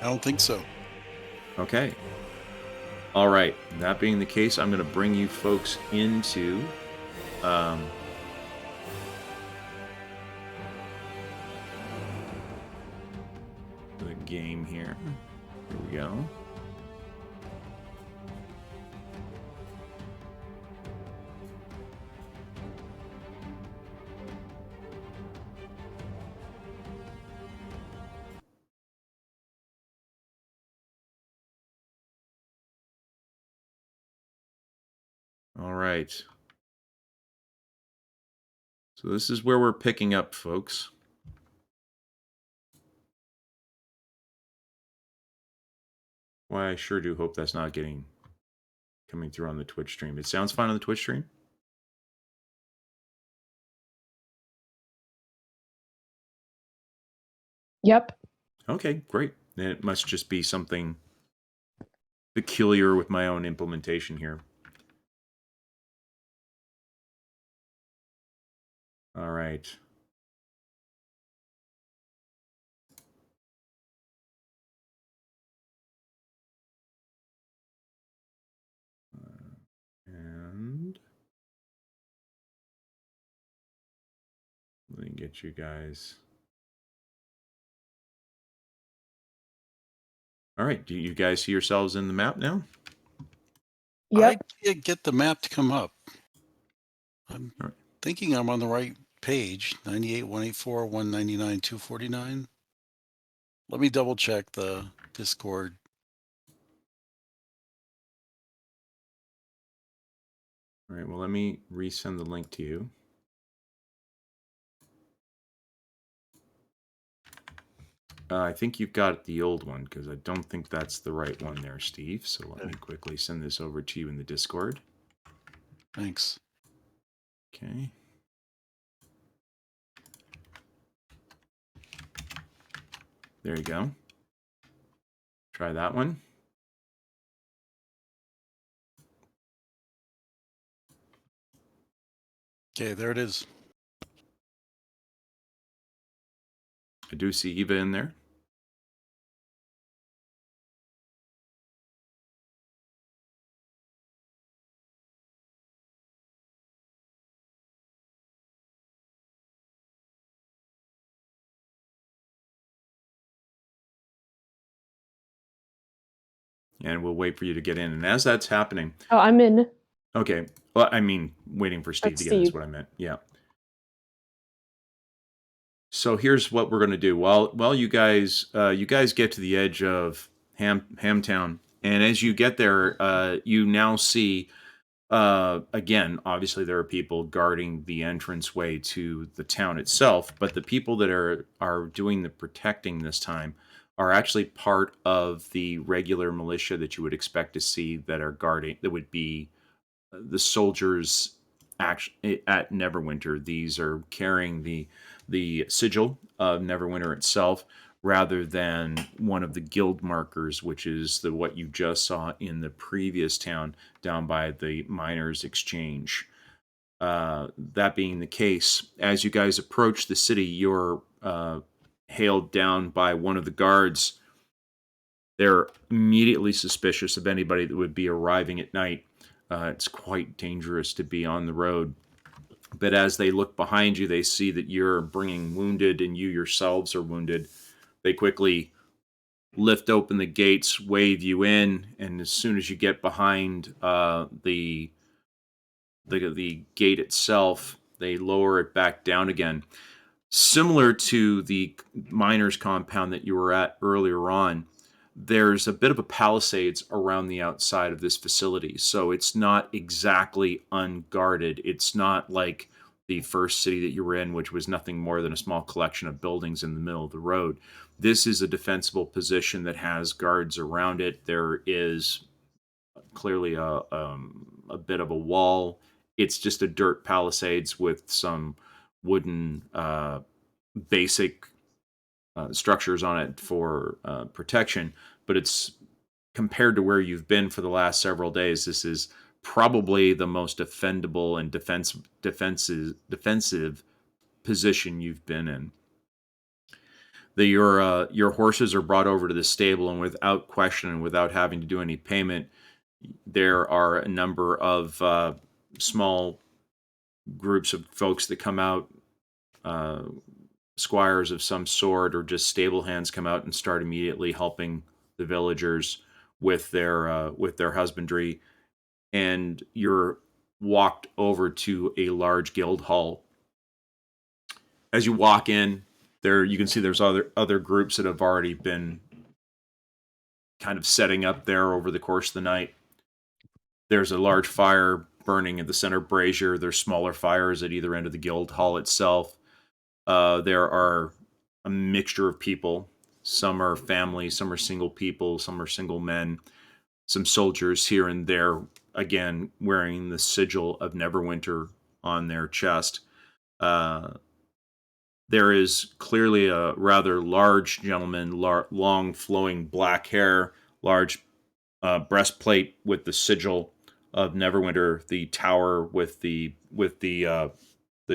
I don't think so. Okay. All right. That being the case, I'm going to bring you folks into the game here. Here we go. All right. So this is where we're picking up, folks. Why, I sure do hope that's not coming through on the Twitch stream. It sounds fine on the Twitch stream? Yep. Okay, great. Then it must just be something peculiar with my own implementation here. All right. And let me get you guys. All right. Do you guys see yourselves in the map now? Yep. I can't get the map to come up. I'm All right. thinking I'm on the right page. 98, 184, 199, 249. Let me double check the Discord. All right. Well, let me resend the link to you. I think you've got the old one because I don't think that's the right one there, Steve. So let me quickly send this over to you in the Discord. Thanks. Okay. There you go. Try that one. Okay, there it is. I do see Eva in there. And we'll wait for you to get in. And as that's happening... Oh, I'm in. Okay. Well, I mean, waiting for Steve to get in is what I meant. Yeah. So here's what we're going to do. While you guys get to the edge of Hamtown, and as you get there, you now see again, obviously there are people guarding the entranceway to the town itself, but the people that are doing the protecting this time are actually part of the regular militia that you would expect to see that are guarding. That would be the soldiers at Neverwinter. These are carrying the sigil of Neverwinter itself, rather than one of the guild markers, which is what you just saw in the previous town down by the miners' exchange. That being the case, as you guys approach the city, you're hailed down by one of the guards. They're immediately suspicious of anybody that would be arriving at night. It's quite dangerous to be on the road. But as they look behind you, they see that you're bringing wounded and you yourselves are wounded. They quickly lift open the gates, wave you in, and as soon as you get behind the gate itself, they lower it back down again. Similar to the miners' compound that you were at earlier on, there's a bit of a palisades around the outside of this facility. So it's not exactly unguarded. It's not like the first city that you were in, which was nothing more than a small collection of buildings in the middle of the road. This is a defensible position that has guards around it. There is clearly a bit of a wall. It's just a dirt palisades with some wooden basic structures on it for protection, but it's compared to where you've been for the last several days. This is probably the most defendable and defensive position you've been in. Your horses are brought over to the stable, and without question and without having to do any payment, there are a number of small groups of folks that come out, squires of some sort or just stable hands come out and start immediately helping the villagers with their husbandry, and you're walked over to a large guild hall. As you walk in, there you can see there's other groups that have already been kind of setting up there over the course of the night. There's a large fire burning at the center brazier. There's smaller fires at either end of the guild hall itself. There are a mixture of people. Some are families, some are single people, some are single men, some soldiers here and there, again, wearing the sigil of Neverwinter on their chest. There is clearly a rather large gentleman, long flowing black hair, large breastplate with the sigil of Neverwinter, the tower with the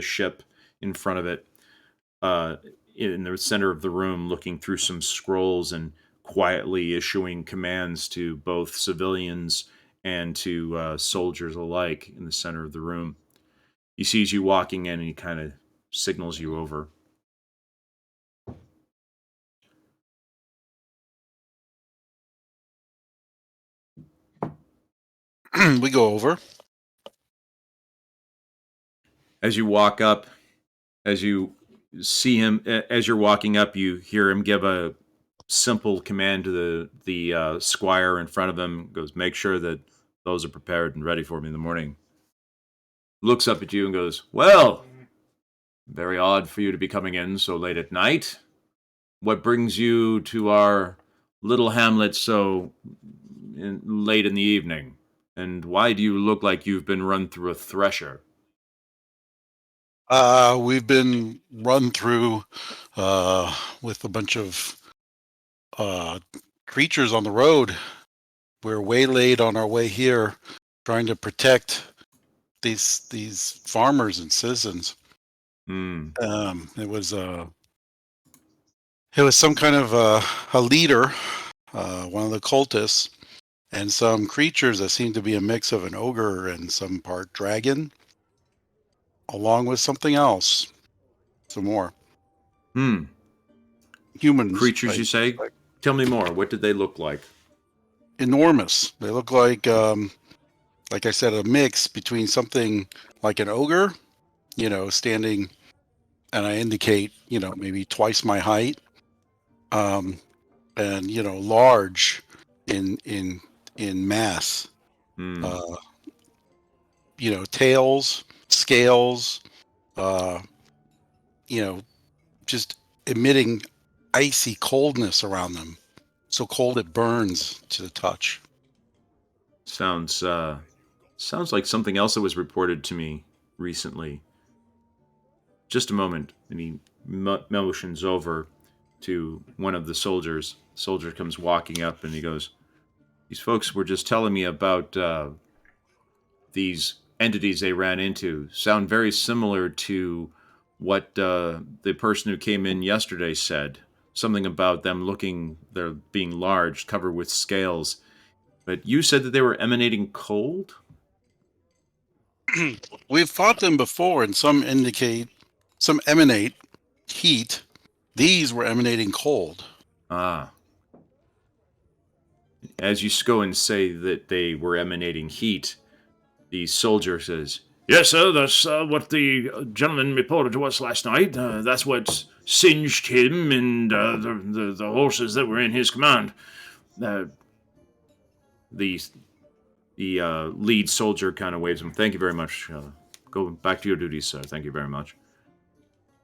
ship in front of it, in the center of the room, looking through some scrolls and quietly issuing commands to both civilians and to soldiers alike in the center of the room. He sees you walking in and he kind of signals you over. We go over. As you walk up, as you see him, as you're walking up, you hear him give a simple command to the squire in front of him. Goes, make sure that those are prepared and ready for me in the morning. Looks up at you and goes, well, very odd for you to be coming in so late at night. What brings you to our little hamlet so late in the evening? And why do you look like you've been run through a thresher? We've been run through with a bunch of creatures on the road. We're waylaid on our way here, trying to protect these farmers and citizens. It was some kind of a leader, one of the cultists, and some creatures that seem to be a mix of an ogre and some part dragon, along with something else. Some more. Humans. Creatures, you say? Tell me more. What did they look like? Enormous. They look like I said, a mix between something like an ogre, standing, and I indicate, maybe twice my height, and large in mass. Tails, scales, just emitting icy coldness around them. So cold it burns to the touch. Sounds like something else that was reported to me recently. Just a moment, and he motions over to one of the soldiers. The soldier comes walking up, and he goes, these folks were just telling me about these entities they ran into. Sound very similar to what the person who came in yesterday said. Something about them they're being large, covered with scales. But you said that they were emanating cold? We've fought them before, and some emanate heat. These were emanating cold. Ah. As you go and say that they were emanating heat, the soldier says, yes, sir, that's what the gentleman reported to us last night. That's what singed him and the horses that were in his command. The lead soldier kind of waves him. Thank you very much. Go back to your duties, sir. Thank you very much.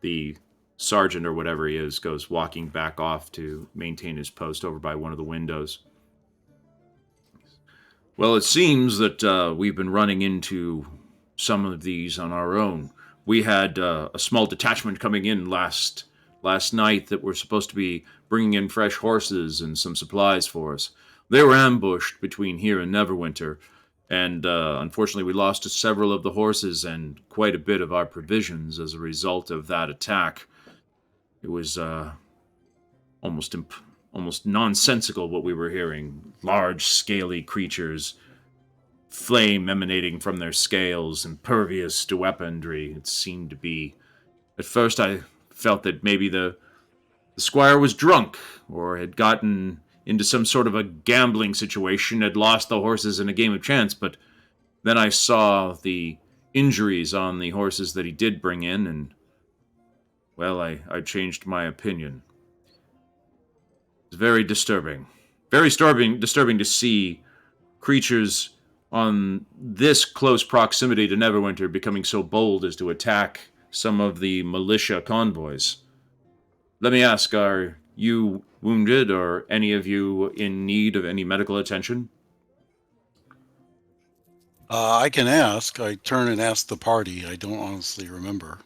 The sergeant or whatever he is goes walking back off to maintain his post over by one of the windows. Well, it seems that we've been running into some of these on our own. We had a small detachment coming in last night that were supposed to be bringing in fresh horses and some supplies for us. They were ambushed between here and Neverwinter, and unfortunately we lost several of the horses and quite a bit of our provisions as a result of that attack. It was almost nonsensical what we were hearing. Large, scaly creatures, flame emanating from their scales, impervious to weaponry. It seemed to be. At first, I felt that maybe the squire was drunk or had gotten into some sort of a gambling situation, had lost the horses in a game of chance, but then I saw the injuries on the horses that he did bring in, and, well, I changed my opinion. It's very disturbing. Very disturbing to see creatures on this close proximity to Neverwinter becoming so bold as to attack some of the militia convoys. Let me ask, are you wounded or any of you in need of any medical attention? I can ask. I turn and ask the party. I don't honestly remember.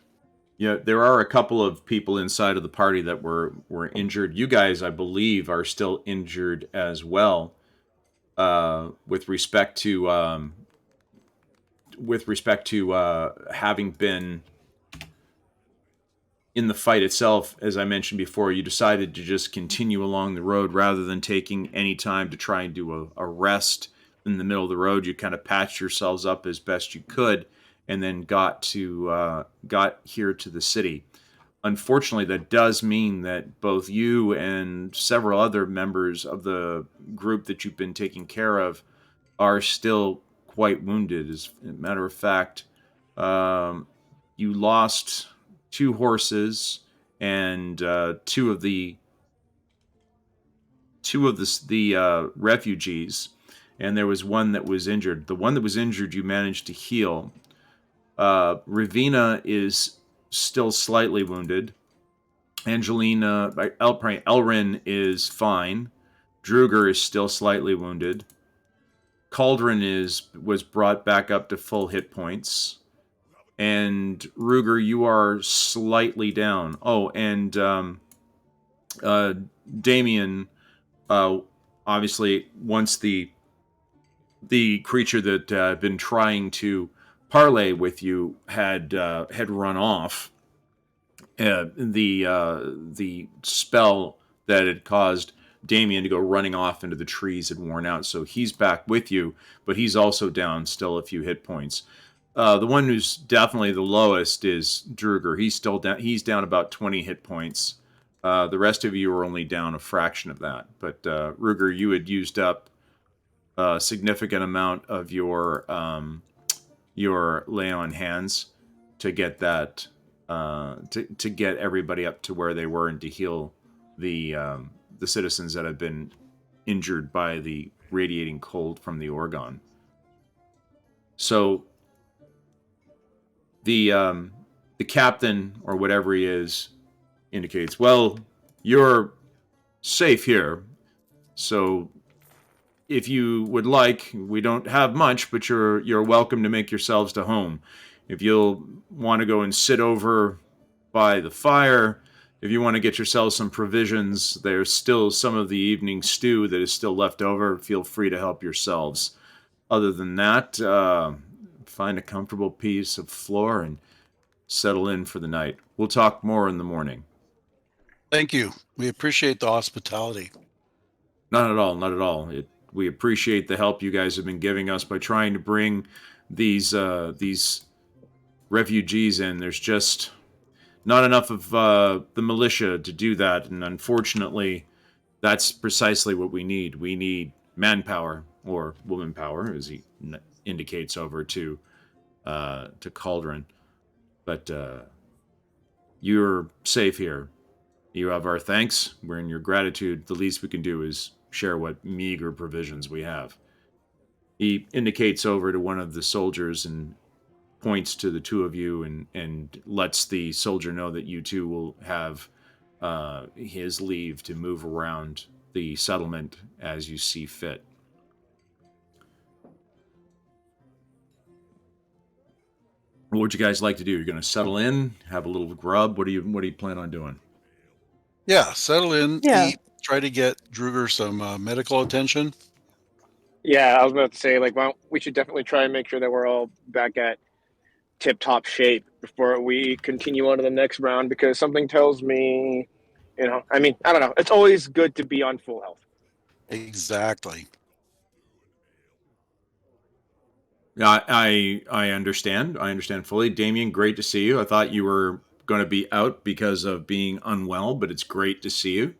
Yeah, there are a couple of people inside of the party that were injured. You guys, I believe, are still injured as well. With respect to having been in the fight itself, as I mentioned before, you decided to just continue along the road rather than taking any time to try and do a rest in the middle of the road. You kind of patched yourselves up as best you could, and then got here to the city. Unfortunately, that does mean that both you and several other members of the group that you've been taking care of are still quite wounded. As a matter of fact, you lost 2 horses and two of the refugees, and there was one that was injured. The one that was injured, you managed to heal. Ravina is still slightly wounded. Elrin is fine. Druger is still slightly wounded. Cauldron was brought back up to full hit points. And Ruger, you are slightly down. Oh, and Damien, obviously, once the creature that had been trying to parlay with you had run off, the spell that had caused Damien to go running off into the trees had worn out, so he's back with you, but he's also down still a few hit points. The one who's definitely the lowest is Druger. He's still down. He's down about 20 hit points. The rest of you are only down a fraction of that. But Ruger, you had used up a significant amount of your lay on hands to get that to get everybody up to where they were and to heal the citizens that have been injured by the radiating cold from the Orgon. So the captain, or whatever he is, indicates, well, you're safe here, so if you would like, we don't have much, but you're welcome to make yourselves to home. If you'll want to go and sit over by the fire, if you want to get yourselves some provisions, there's still some of the evening stew that is still left over. Feel free to help yourselves. Other than that, find a comfortable piece of floor and settle in for the night. We'll talk more in the morning. Thank you. We appreciate the hospitality. Not at all. Not at all. We appreciate the help you guys have been giving us by trying to bring these refugees in. There's just not enough of the militia to do that, and unfortunately, that's precisely what we need. We need manpower, or woman power, as he indicates over to Cauldron. But you're safe here. You have our thanks. We're in your gratitude. The least we can do is share what meager provisions we have. He indicates over to one of the soldiers and points to the two of you and lets the soldier know that you two will have his leave to move around the settlement as you see fit. What would you guys like to do? You're going to settle in, have a little grub. What do you plan on doing? Yeah, settle in, Yeah. eat, try to get Druger some medical attention. Yeah, I was about to say, we should definitely try and make sure that we're all back at tip-top shape before we continue on to the next round, because something tells me You know, I mean, I don't know. It's always good to be on full health. Exactly. Yeah, I understand. I understand fully. Damien, great to see you. I thought you were going to be out because of being unwell, but it's great to see you.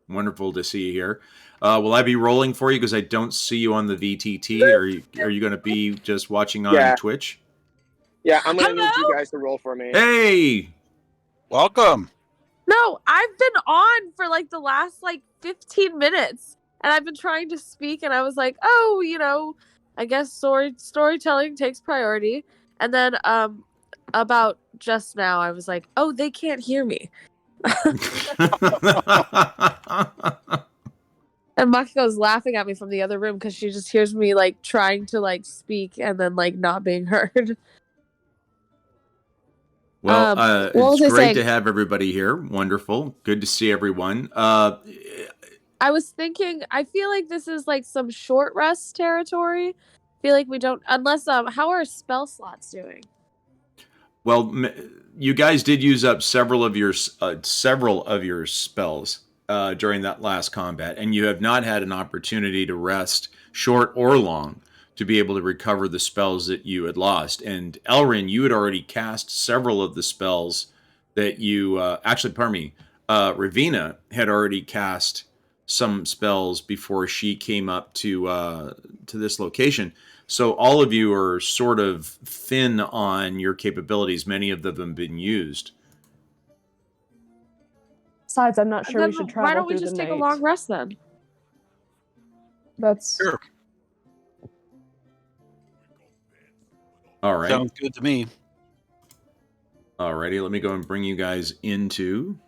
Wonderful to see you here. Will I be rolling for you because I don't see you on the VTT? Or are you going to be just watching on Yeah. Twitch? Yeah, I'm gonna need you Hello? guys to roll for me. Hey, Welcome. No, I've been on for like the last like 15 minutes and I've been trying to speak and I was like, "Oh, you know, I guess storytelling takes priority." And then about just now I was like, "Oh, they can't hear me." And Makiko's laughing at me from the other room cuz she just hears me like trying to like speak and then like not being heard. well, What it's was I great saying? to have everybody here. Wonderful. Good to see everyone. I was thinking, I feel like this is like some short rest territory. I feel like we don't, unless, how are spell slots doing? Well, you guys did use up several of your spells during that last combat, and you have not had an opportunity to rest, short or long, to be able to recover the spells that you had lost. And Elrin, you had already cast several of the spells that you actually, pardon me, Ravina had already cast some spells before she came up to this location. So all of you are sort of thin on your capabilities. Many of them have been used. Besides, I'm not And sure then we should why travel don't we through just the take a night. long rest then? That's Sure. All right. Sounds good to me. Alrighty, let me go and bring you guys into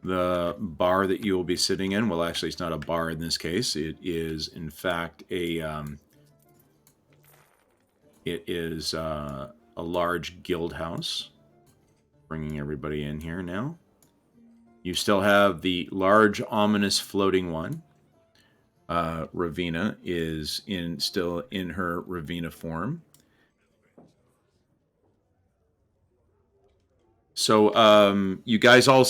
the bar that you will be sitting in. Well, actually, it's not a bar in this case. It is, in fact, a large guild house. Bringing everybody in here now. You still have the large, ominous floating one. Ravina is still in her Ravina form. So you guys all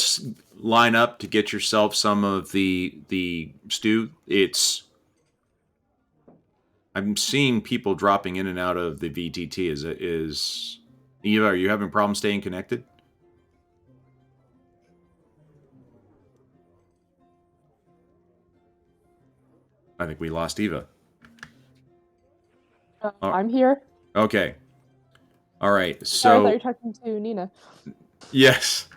line up to get yourself some of the stew. I'm seeing people dropping in and out of the VTT. Is Eva? Are you having problems staying connected? I think we lost Eva. I'm here. Okay. All right. Sorry, I thought you So were talking to Nina. yes.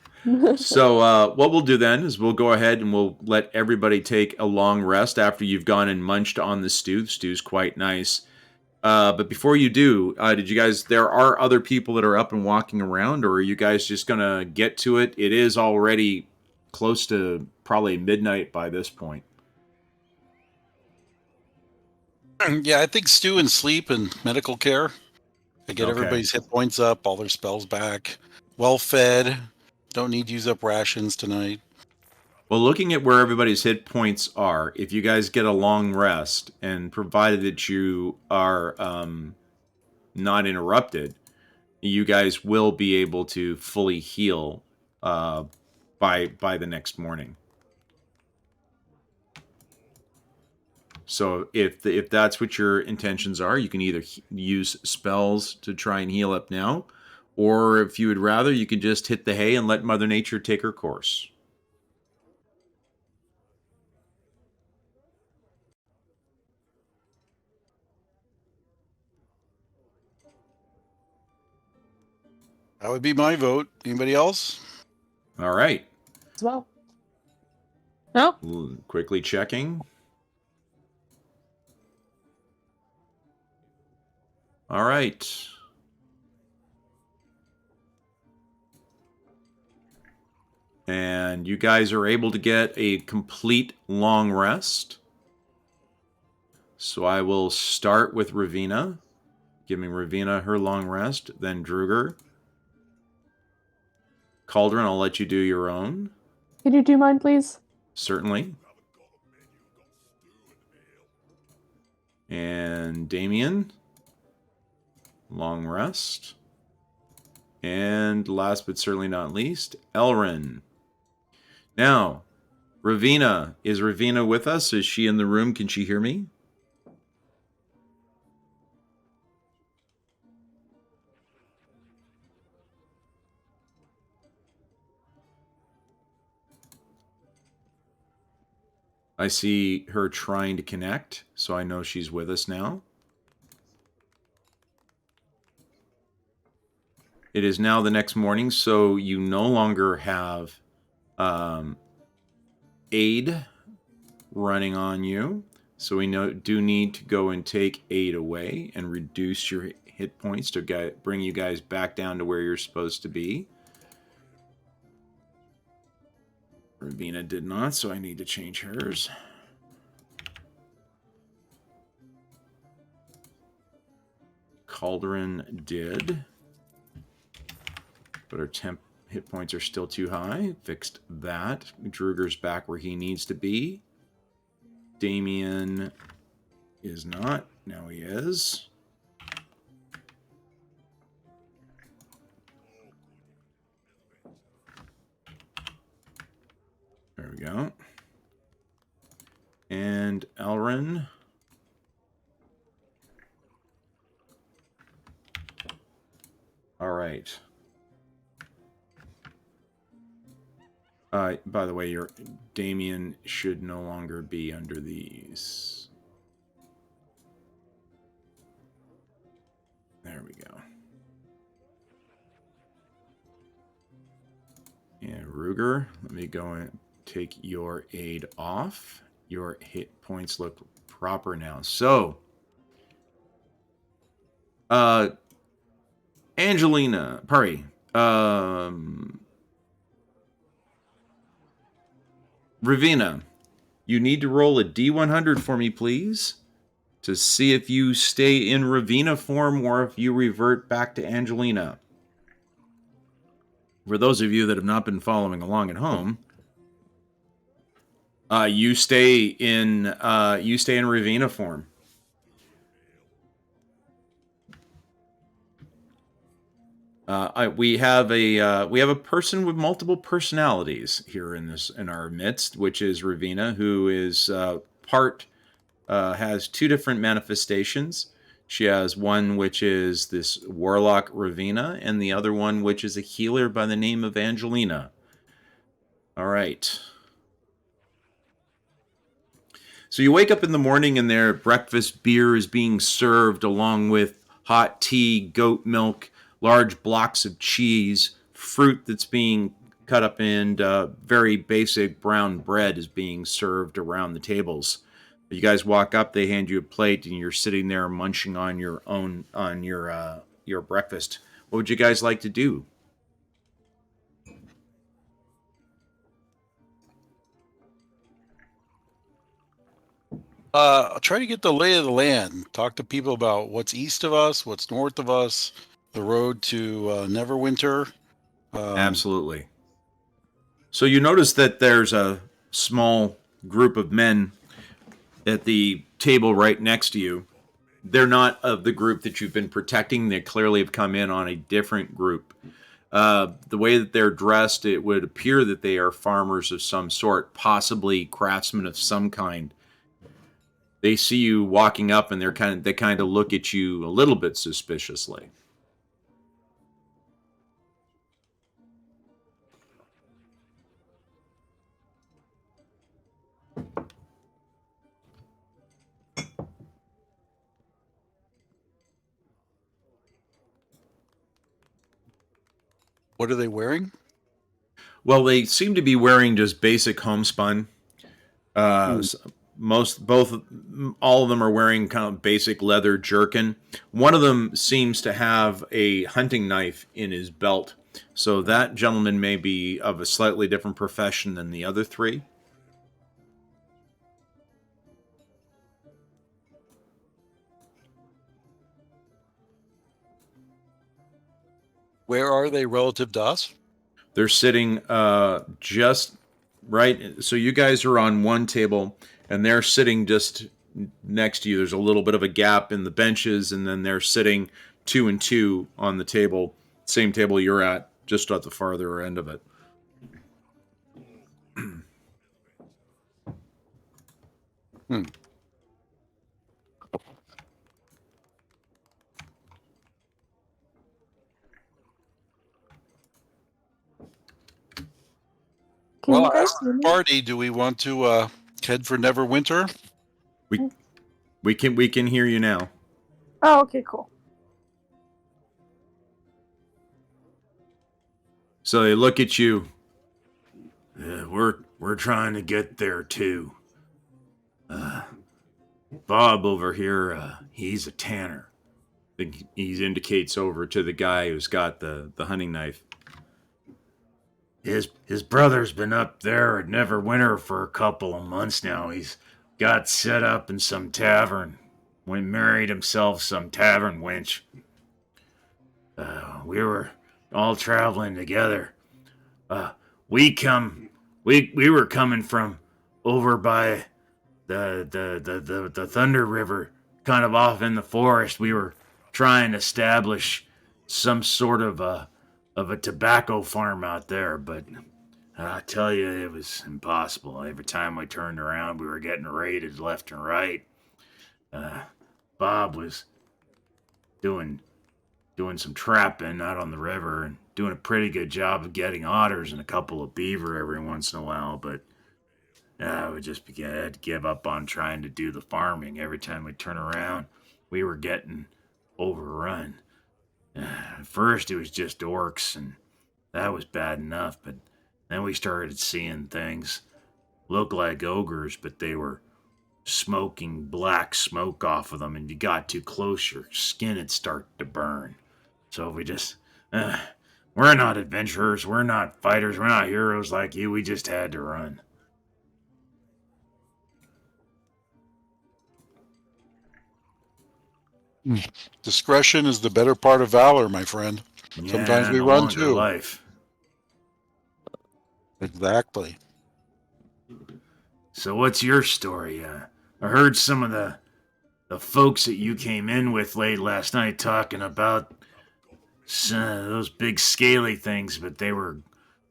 So what we'll do then is we'll go ahead and we'll let everybody take a long rest after you've gone and munched on the stew. The stew's quite nice. But before you do, did you guys? There are other people that are up and walking around, or are you guys just gonna get to it? It is already close to probably midnight by this point. Yeah, I think stew and sleep and medical care. I get Okay. everybody's hit points up, all their spells back, well fed. Don't need to use up rations tonight. Well, looking at where everybody's hit points are, if you guys get a long rest, and provided that you are not interrupted, you guys will be able to fully heal by the next morning. So if that's what your intentions are, you can either use spells to try and heal up now, or if you would rather, you can just hit the hay and let Mother Nature take her course. That would be my vote. Anybody else? All right. As well. No? Quickly checking. All right. And you guys are able to get a complete long rest. So I will start with Ravina, giving Ravina her long rest, then Druger. Cauldron, I'll let you do your own. Could you do mine, please? Certainly. And Damien, long rest. And last but certainly not least, Elrin. Now, Ravina. Is Ravina with us? Is she in the room? Can she hear me? I see her trying to connect, so I know she's with us now. It is now the next morning, so you no longer have aid running on you. So we do need to go and take aid away and reduce your hit points to bring you guys back down to where you're supposed to be. Ravina did not, so I need to change hers. Cauldron did. But our temp hit points are still too high. Fixed that. Druger's back where he needs to be. Damien is not. Now he is. There we go. And Elrin. All right. By the way, your Damien should no longer be under these. There we go. And Ruger, let me go and take your aid off. Your hit points look proper now. So, Angelina, Pari, Ravina, you need to roll a D100 for me, please, to see if you stay in Ravina form or if you revert back to Angelina. For those of you that have not been following along at home, you stay in Ravina form. We have a person with multiple personalities here in our midst, which is Ravina, who is has two different manifestations. She has one which is this warlock Ravina, and the other one which is a healer by the name of Angelina. All right. So you wake up in the morning and their breakfast beer is being served along with hot tea, goat milk, large blocks of cheese, fruit that's being cut up, and very basic brown bread is being served around the tables. You guys walk up, they hand you a plate, and you're sitting there munching on your breakfast. What would you guys like to do? I'll try to get the lay of the land. Talk to people about what's east of us, what's north of us, the road to Neverwinter. Absolutely. So you notice that there's a small group of men at the table right next to you. They're not of the group that you've been protecting. They clearly have come in on a different group. The way that they're dressed, it would appear that they are farmers of some sort, possibly craftsmen of some kind. They see you walking up, and they kind of look at you a little bit suspiciously. What are they wearing? Well, they seem to be wearing just basic homespun. All of them are wearing kind of basic leather jerkin. One of them seems to have a hunting knife in his belt. So that gentleman may be of a slightly different profession than the other three. Where are they relative to us? They're sitting just right. So you guys are on one table, and they're sitting just next to you. There's a little bit of a gap in the benches, and then they're sitting 2 and 2 on the table, same table you're at, just at the farther end of it. Can Well, you guys as hear a me? party, do we want to head for Neverwinter? We can hear you now. Oh, okay, cool. So they look at you. We're trying to get there too. Bob over here, he's a tanner. He indicates over to the guy who's got the hunting knife. His brother's been up there at Neverwinter for a couple of months now. He's got set up in some tavern. Went married himself some tavern wench. We were all traveling together. We were coming from over by the Thunder River, kind of off in the forest. We were trying to establish some sort of a tobacco farm out there, but I tell you, it was impossible. Every time we turned around, we were getting raided left and right. Bob was doing some trapping out on the river and doing a pretty good job of getting otters and a couple of beaver every once in a while, but we just had to give up on trying to do the farming. Every time we turn around, we were getting overrun. At first, it was just orcs, and that was bad enough, but then we started seeing things look like ogres, but they were smoking black smoke off of them, and you got too close, your skin would start to burn. So we just, we're not adventurers, we're not fighters, we're not heroes like you, we just had to run. Discretion is the better part of valor, my friend. Sometimes we and a run longer too. life. Exactly. So what's your story? I heard some of the folks that you came in with late last night talking about those big scaly things, but they were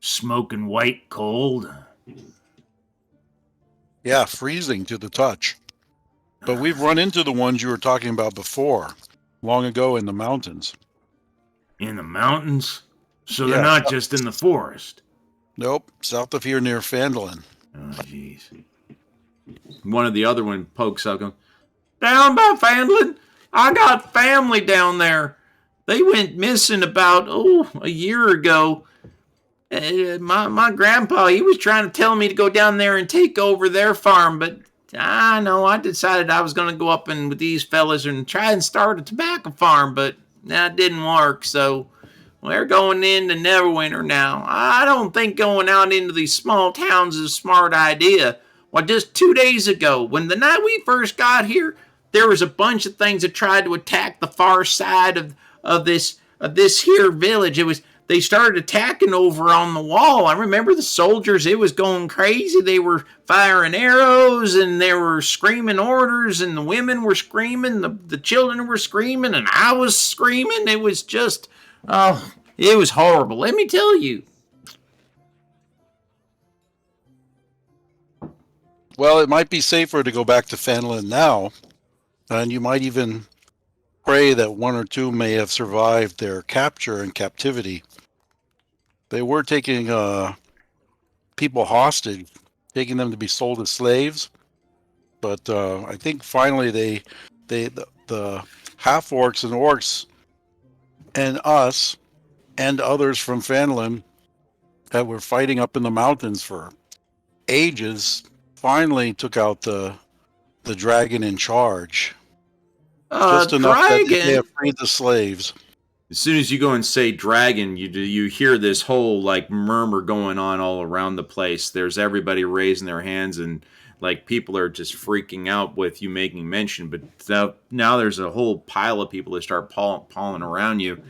smoking white cold. Yeah, freezing to the touch. But we've run into the ones you were talking about before, long ago in the mountains. In the mountains? So they're Yeah. not just in the forest? Nope, south of here near Fandolin. Oh, jeez. One of the other one pokes up, going, down by Fandolin? I got family down there. They went missing about, a year ago. My grandpa, he was trying to tell me to go down there and take over their farm, but I decided I was going to go up and with these fellas and try and start a tobacco farm, but that didn't work, so we're going into Neverwinter now. I don't think going out into these small towns is a smart idea. Well, just 2 days ago, when the night we first got here, there was a bunch of things that tried to attack the far side of this here village. They started attacking over on the wall. I remember the soldiers, it was going crazy. They were firing arrows and they were screaming orders, and the women were screaming, the children were screaming, and I was screaming. It was just, it was horrible. Let me tell you. Well, it might be safer to go back to Fandolin now, and you might even pray that one or two may have survived their capture and captivity. They were taking people hostage, taking them to be sold as slaves. But I think finally the half orcs and orcs and us and others from Fandolin that were fighting up in the mountains for ages finally took out the dragon in charge. Just enough that they Dragon? have freed the slaves. As soon as you go and say dragon, you hear this whole like murmur going on all around the place. There's everybody raising their hands, and like people are just freaking out with you making mention. But now there's a whole pile of people that start pawing around you,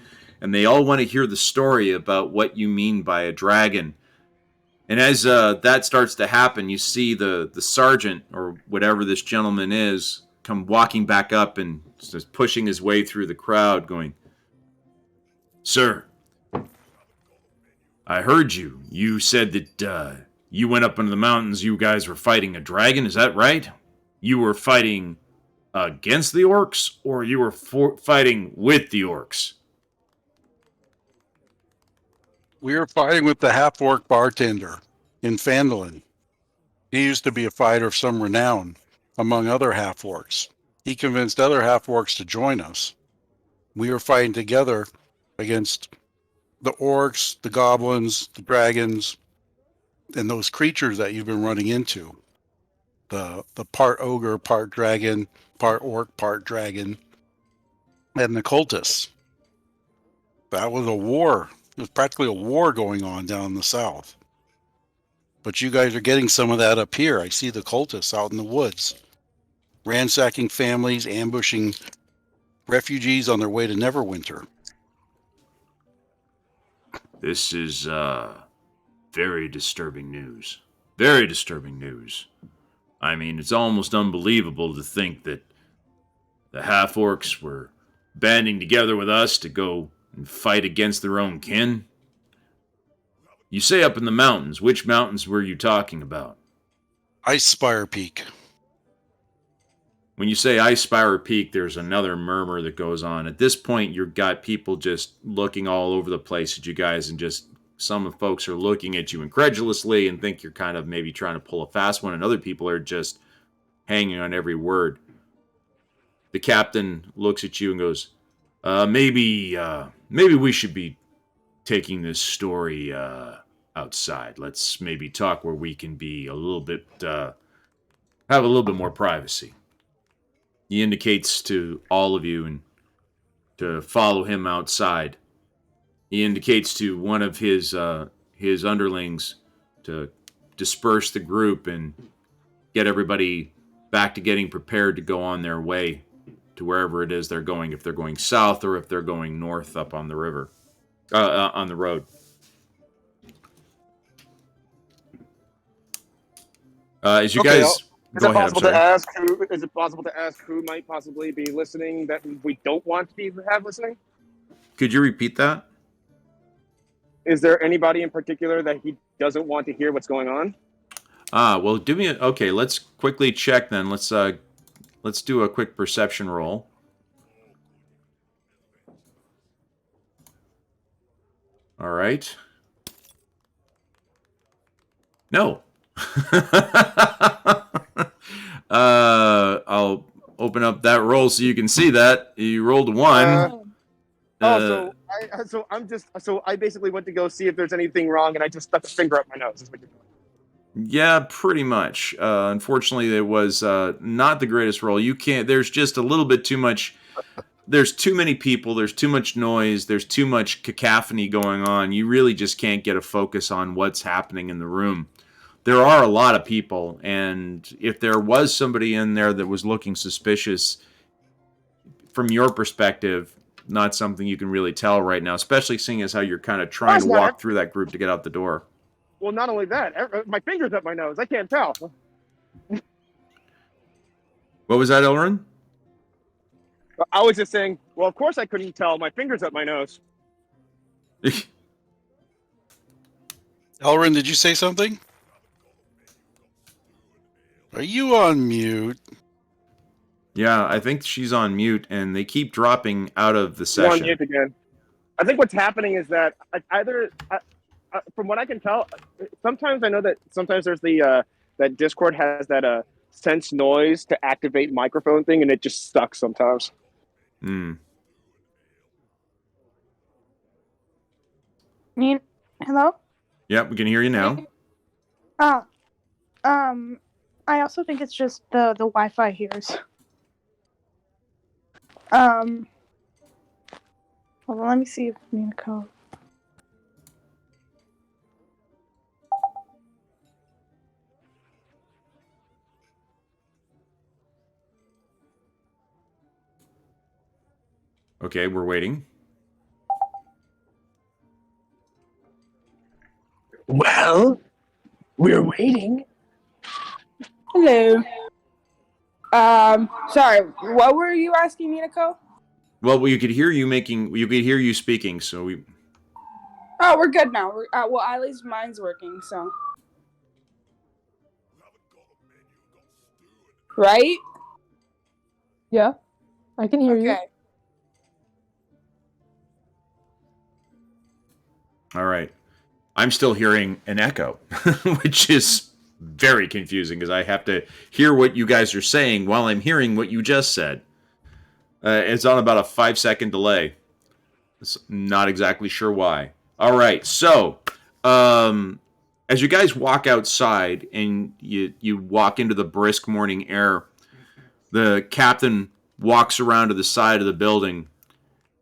and they all want to hear the story about what you mean by a dragon. And as that starts to happen, you see the sergeant or whatever this gentleman is come walking back up and just pushing his way through the crowd, going, "Sir, I heard you. You said that you went up into the mountains. You guys were fighting a dragon. Is that right?" you were fighting against the orcs, or you were fighting with the orcs? We were fighting with the half-orc bartender in Phandalin. He used to be a fighter of some renown among other half-orcs. He convinced other half-orcs to join us. We were fighting together against the orcs, the goblins, the dragons, and those creatures that you've been running into. The part ogre, part dragon, part orc, part dragon, and the cultists. That was a war. It was practically a war going on down in the south. But you guys are getting some of that up here. I see the cultists out in the woods, ransacking families, ambushing refugees on their way to Neverwinter. This is very disturbing news. Very disturbing news. I mean, it's almost unbelievable to think that the half-orcs were banding together with us to go and fight against their own kin. You say up in the mountains. Which mountains were you talking about? Ice Spire Peak. When you say Ice Spire Peak, there's another murmur that goes on. At this point, you've got people just looking all over the place at you guys, and just some of the folks are looking at you incredulously and think you're kind of maybe trying to pull a fast one, and other people are just hanging on every word. The captain looks at you and goes, maybe we should be taking this story outside. Let's maybe talk where we can be a little bit, have a little bit more privacy. He indicates to all of you and to follow him outside. He indicates to one of his underlings to disperse the group and get everybody back to getting prepared to go on their way to wherever it is they're going, if they're going south or if they're going north up on the river, on the road. As you Okay, guys... Is Go it ahead, possible I'm to sorry. ask who? Is it possible to ask who might possibly be listening that we don't want to have listening? Could you repeat that? Is there anybody in particular that he doesn't want to hear what's going on? Well, do me okay, let's quickly check then. Let's do a quick perception roll. All right. No. I'll open up that roll so you can see that. You rolled a 1. So I basically went to go see if there's anything wrong, and I just stuck a finger up my nose. Is what you're doing. Yeah, pretty much. Unfortunately, it was not the greatest roll. You can't. There's just a little bit too much. There's too many people. There's too much noise. There's too much cacophony going on. You really just can't get a focus on what's happening in the room. There are a lot of people, and if there was somebody in there that was looking suspicious, from your perspective, not something you can really tell right now, especially seeing as how you're kind of trying to walk through that group to get out the door. Well, not only that, my finger's up my nose. I can't tell. What was that, Elrin? I was just saying, well, of course I couldn't tell. My finger's up my nose. Elrin, did you say something? Are you on mute? Yeah, I think she's on mute, and they keep dropping out of the You're session. on mute again. I think what's happening is that from what I can tell, sometimes I know that sometimes there's the that Discord has that sense noise to activate microphone thing, and it just sucks sometimes. Hmm. Hello? Yep, we can hear you now. I also think it's just the Wi-Fi hears. Hold on, let me see if Nina code. Okay, we're waiting. Well, we're waiting. Hello. Sorry, what were you asking me, Nicole? Well, we could hear you speaking, so we... Oh, we're good now. Well, at least mine's working, so. right? Yeah, I can hear you. Okay. All right. I'm still hearing an echo, which is very confusing because I have to hear what you guys are saying while I'm hearing what you just said. It's on about a 5-second delay. Not exactly sure why. All right, so as you guys walk outside and you walk into the brisk morning air, the captain walks around to the side of the building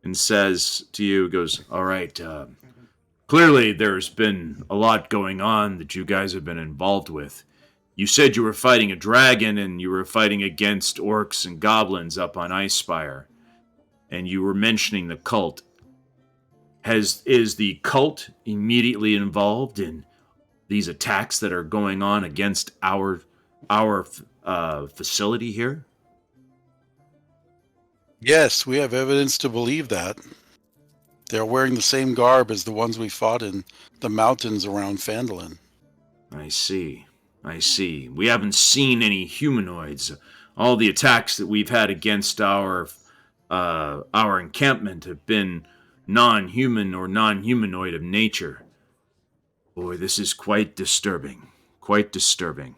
and says to you, goes, all right, clearly there's been a lot going on that you guys have been involved with. You said you were fighting a dragon and you were fighting against orcs and goblins up on Icespire, and you were mentioning the cult. Is the cult immediately involved in these attacks that are going on against our facility here? Yes, we have evidence to believe that. They're wearing the same garb as the ones we fought in the mountains around Phandalin. I see. We haven't seen any humanoids. All the attacks that we've had against our encampment have been non-human or non-humanoid of nature. Boy, this is quite disturbing. Quite disturbing.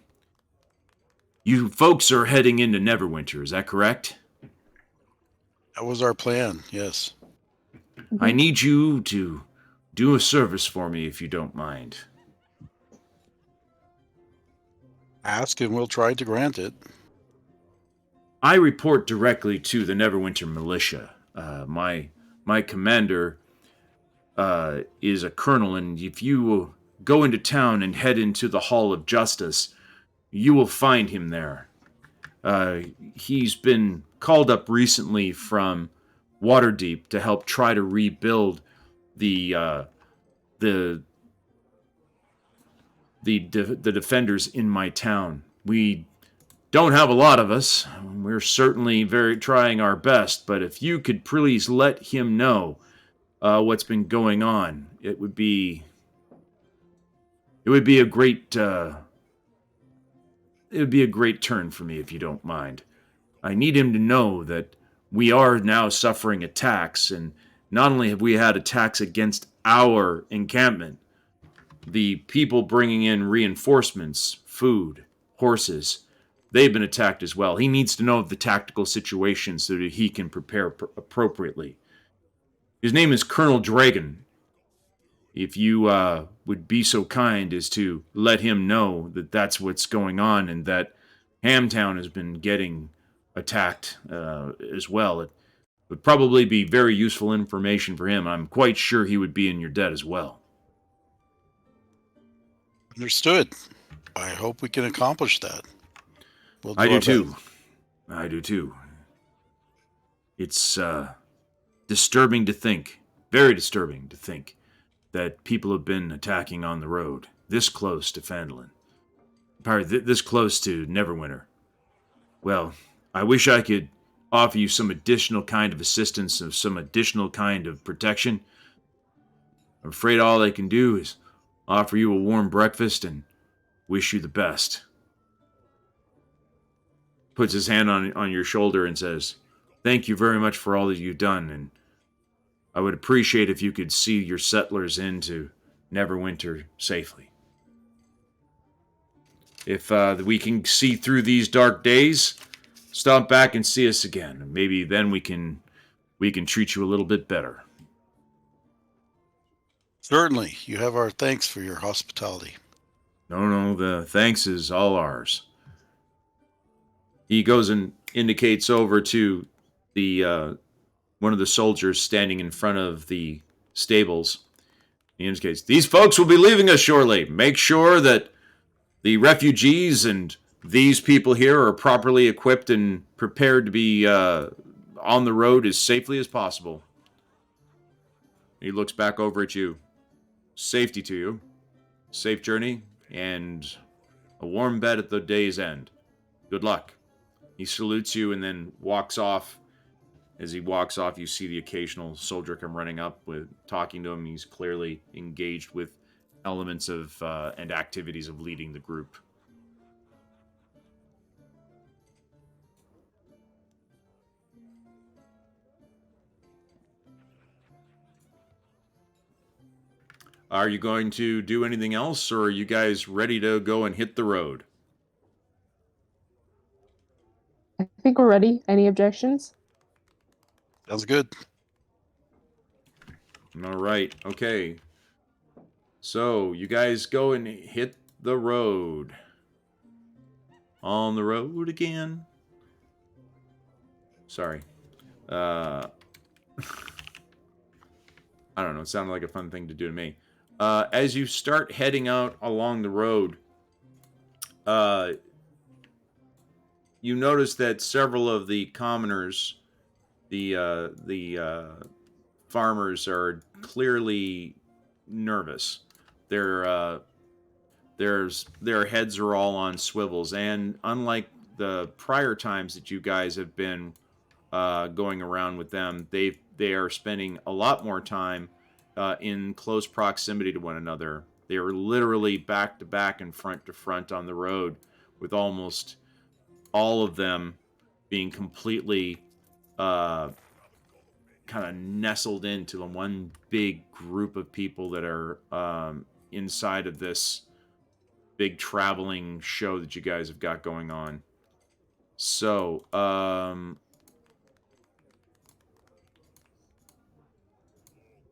You folks are heading into Neverwinter, is that correct? That was our plan, yes. I need you to do a service for me if you don't mind. Ask and we'll try to grant it. I report directly to the Neverwinter militia. My commander is a colonel, and if you go into town and head into the Hall of Justice, you will find him there. He's been called up recently from Waterdeep to help try to rebuild the defenders in my town. We don't have a lot of us. We're certainly very trying our best, but if you could please let him know what's been going on, it would be a great turn for me if you don't mind. I need him to know that we are now suffering attacks, and not only have we had attacks against our encampment, the people bringing in reinforcements, food, horses, they've been attacked as well. He needs to know of the tactical situation so that he can prepare appropriately. His name is Colonel Dragon. If you would be so kind as to let him know that that's what's going on and that Hamtown has been getting attacked as well, it would probably be very useful information for him. I'm quite sure he would be in your debt as well. Understood. I hope we can accomplish that. We'll I do our too. best. I do too. It's disturbing to think, very disturbing to think, that people have been attacking on the road, this close to Phandalin. This close to Neverwinter. Well, I wish I could offer you some additional kind of assistance, or some additional kind of protection. I'm afraid all I can do is offer you a warm breakfast and wish you the best. Puts his hand on your shoulder and says, thank you very much for all that you've done, and I would appreciate if you could see your settlers into Neverwinter safely. If we can see through these dark days, stop back and see us again. Maybe then we can treat you a little bit better. Certainly. You have our thanks for your hospitality. No, the thanks is all ours. He goes and indicates over to the one of the soldiers standing in front of the stables. He indicates, these folks will be leaving us shortly. Make sure that the refugees and these people here are properly equipped and prepared to be on the road as safely as possible. He looks back over at you. Safety to you. Safe journey and a warm bed at the day's end. Good luck. He salutes you and then walks off. As he walks off, you see the occasional soldier come running up with talking to him. He's clearly engaged with elements of and activities of leading the group. Are you going to do anything else, or are you guys ready to go and hit the road? I think we're ready. Any objections? Sounds good. All right. Okay. So you guys go and hit the road. On the road again. Sorry. I don't know. It sounded like a fun thing to do to me. As you start heading out along the road, you notice that several of the commoners, the farmers, are clearly nervous. Their heads are all on swivels, and unlike the prior times that you guys have been going around with them, they are spending a lot more time in close proximity to one another. They are literally back to back and front to front on the road, with almost all of them being completely kind of nestled into the one big group of people that are inside of this big traveling show that you guys have got going on. So,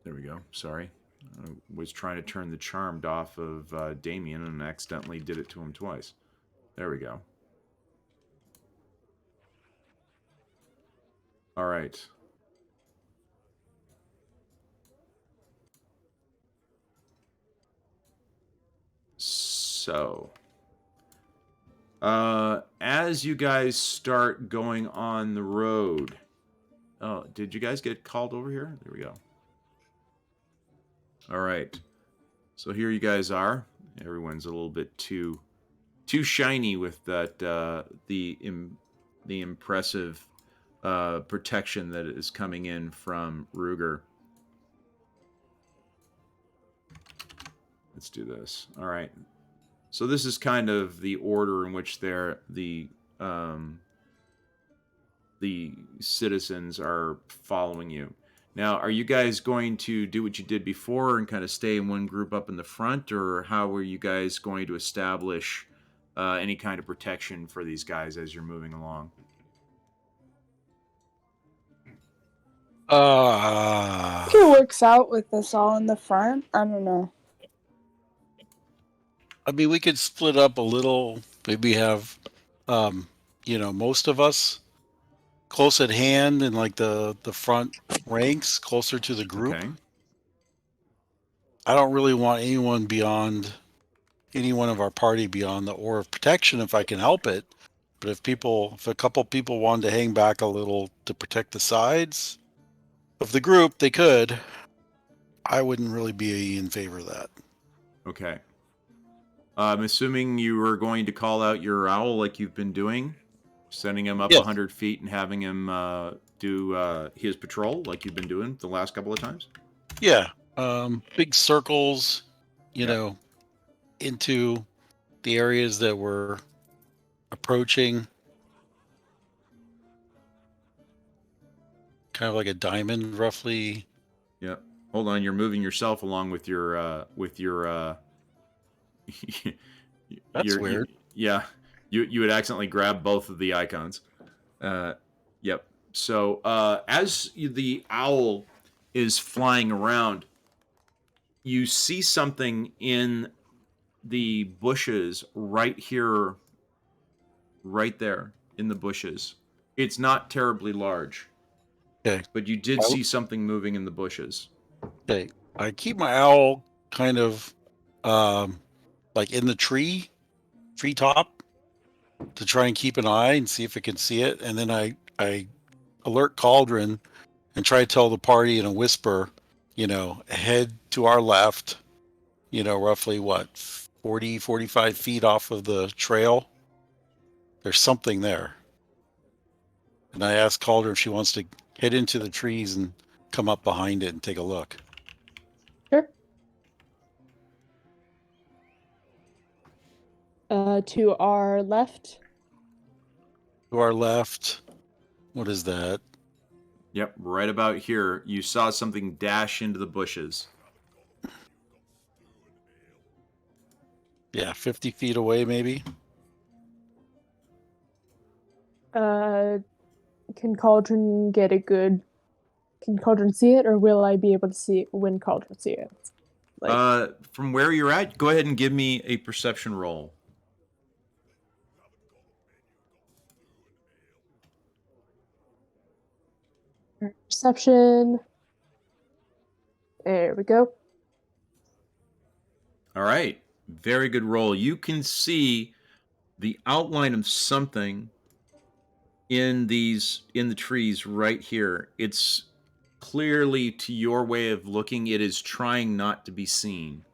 there we go. Sorry. I was trying to turn the charmed off of Damien and accidentally did it to him twice. There we go. All right. So, as you guys start going on the road, oh, did you guys get called over here? There we go. All right. So here you guys are. Everyone's a little bit too shiny with that the impressive protection that is coming in from Ruger. Let's do this. All right. So this is kind of the order in which the citizens are following you. Now, are you guys going to do what you did before and kind of stay in one group up in the front, or how are you guys going to establish any kind of protection for these guys as you're moving along? I think it works out with us all in the front. I don't know. I mean, we could split up a little. Maybe have, most of us close at hand in like the front ranks, closer to the group. Okay. I don't really want anyone beyond any one of our party beyond the aura of protection if I can help it. But if a couple people wanted to hang back a little to protect the sides of the group, they could. I wouldn't really be in favor of that. Okay. I'm assuming you were going to call out your owl like you've been doing, sending him up Yes. 100 feet and having him do his patrol like you've been doing the last couple of times? Yeah. Big circles, Yeah. into the areas that we're approaching. Kind of like a diamond, roughly. Yeah. Hold on, you're moving yourself along with your That's weird. yeah. You had accidentally grabbed both of the icons. Yep. So as the owl is flying around, you see something in the bushes right here, right there in the bushes. It's not terribly large. Okay. But you did see something moving in the bushes. Okay. I keep my owl kind of like in the treetop to try and keep an eye and see if it can see it. And then I alert Cauldron and try to tell the party in a whisper, head to our left, roughly 45 feet off of the trail. There's something there. And I asked Calder if she wants to head into the trees and come up behind it and take a look. Sure. To our left. To our left. What is that? Yep, right about here. You saw something dash into the bushes. Yeah, 50 feet away, maybe. Can Cauldron get a good? Can Cauldron see it, or will I be able to see it when Cauldron see it? Like, From where you're at, go ahead and give me a perception roll. perception. There we go. All right. Very good roll. You can see the outline of something in the trees right here. It's clearly, to your way of looking, it is trying not to be seen.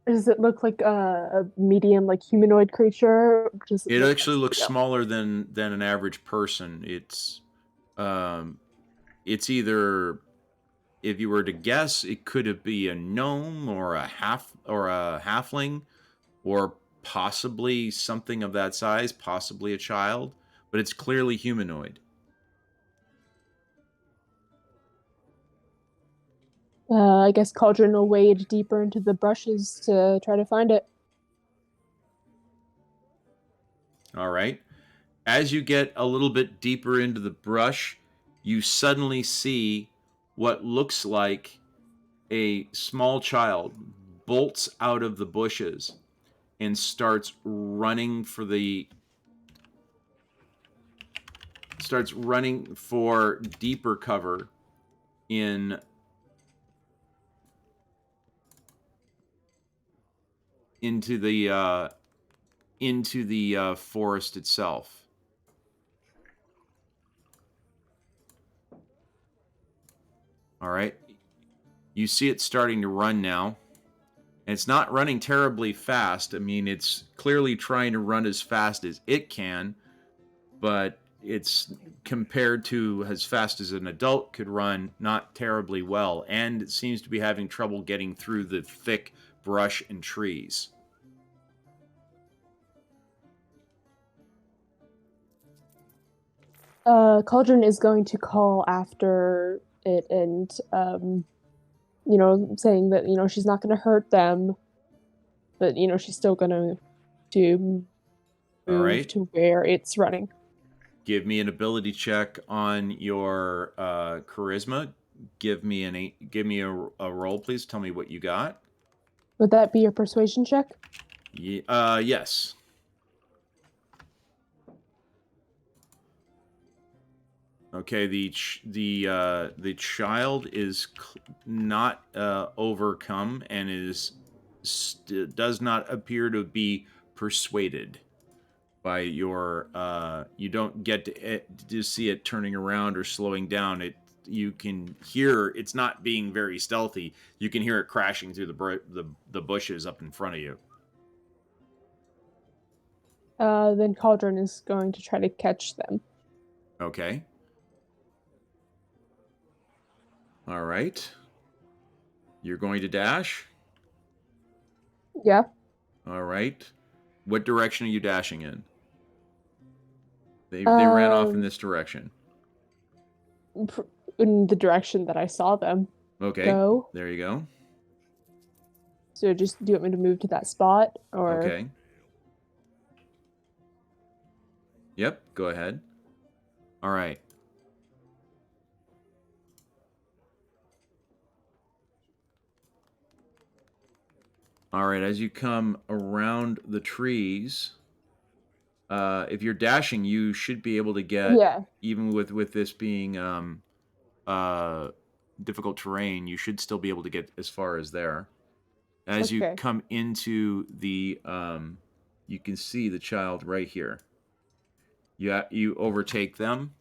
Does it look like a medium, like humanoid creature? Or does It look actually like looks smaller than an average person. It's either, if you were to guess, it could be a gnome or a halfling, or possibly something of that size, possibly a child, but it's clearly humanoid. I guess Cauldron will wade deeper into the brushes to try to find it. All right. As you get a little bit deeper into the brush, you suddenly see what looks like a small child bolts out of the bushes and starts running for deeper cover into the forest itself. All right. You see it starting to run now. And it's not running terribly fast. I mean, it's clearly trying to run as fast as it can, but it's, compared to as fast as an adult could run, not terribly well. And it seems to be having trouble getting through the thick brush and trees. Cauldron is going to call after it and, saying that, she's not going to hurt them, but, she's still going to move All right. to where it's running. Give me an ability check on your charisma. Give me a roll, please. Tell me what you got. Would that be your persuasion check? Yes. Okay, the child is not overcome and does not appear to be persuaded by your. You don't get to see it turning around or slowing down. You can hear it's not being very stealthy. You can hear it crashing through the bushes up in front of you. Then Cauldron is going to try to catch them. Okay. All right. You're going to dash? Yeah. All right. What direction are you dashing in? They ran off in this direction. In the direction that I saw them. Okay. Go. There you go. So do you want me to move to that spot, or? Okay. Yep. Go ahead. All right. All right. As you come around the trees, if you're dashing, you should be able to get. Yeah. Even with this being difficult terrain, you should still be able to get as far as there. As you come into the, you can see the child right here. You overtake them.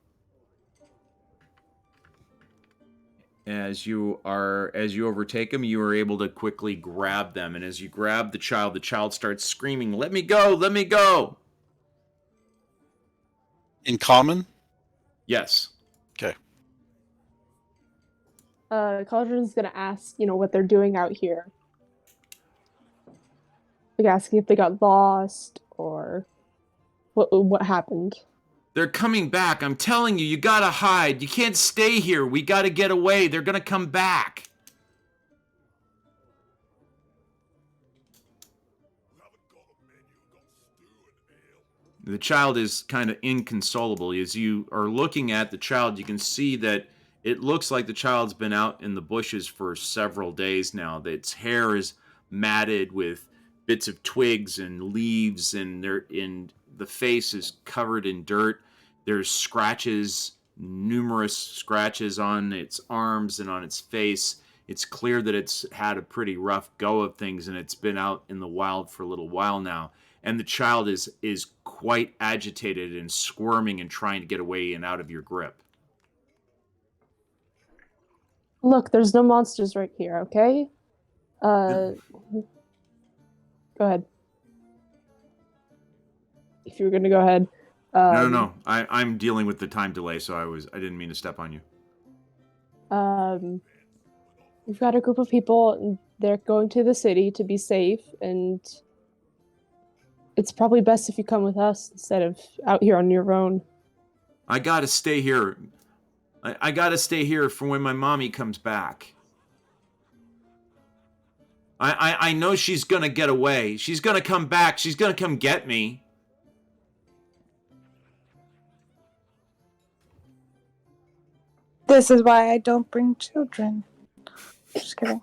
As you overtake them, you are able to quickly grab them, and as you grab the child starts screaming, "Let me go! Let me go!" In common? Yes. Okay. Cauldron's gonna ask, what they're doing out here. Like asking if they got lost or what happened. They're coming back. I'm telling you, you gotta hide. You can't stay here. We gotta get away. They're gonna come back. The child is kind of inconsolable. As you are looking at the child, you can see that it looks like the child's been out in the bushes for several days now. Its hair is matted with bits of twigs and leaves, and the face is covered in dirt. There's scratches, numerous scratches on its arms and on its face. It's clear that it's had a pretty rough go of things, and it's been out in the wild for a little while now. And the child is quite agitated and squirming and trying to get away and out of your grip. Look, there's no monsters right here, okay? Go ahead. If you were gonna go ahead. No. I'm dealing with the time delay, so I didn't mean to step on you. We've got a group of people, and they're going to the city to be safe, and it's probably best if you come with us instead of out here on your own. I gotta stay here. I gotta stay here for when my mommy comes back. I know she's gonna get away. She's gonna come back. She's gonna come get me. This is why I don't bring children. Just kidding.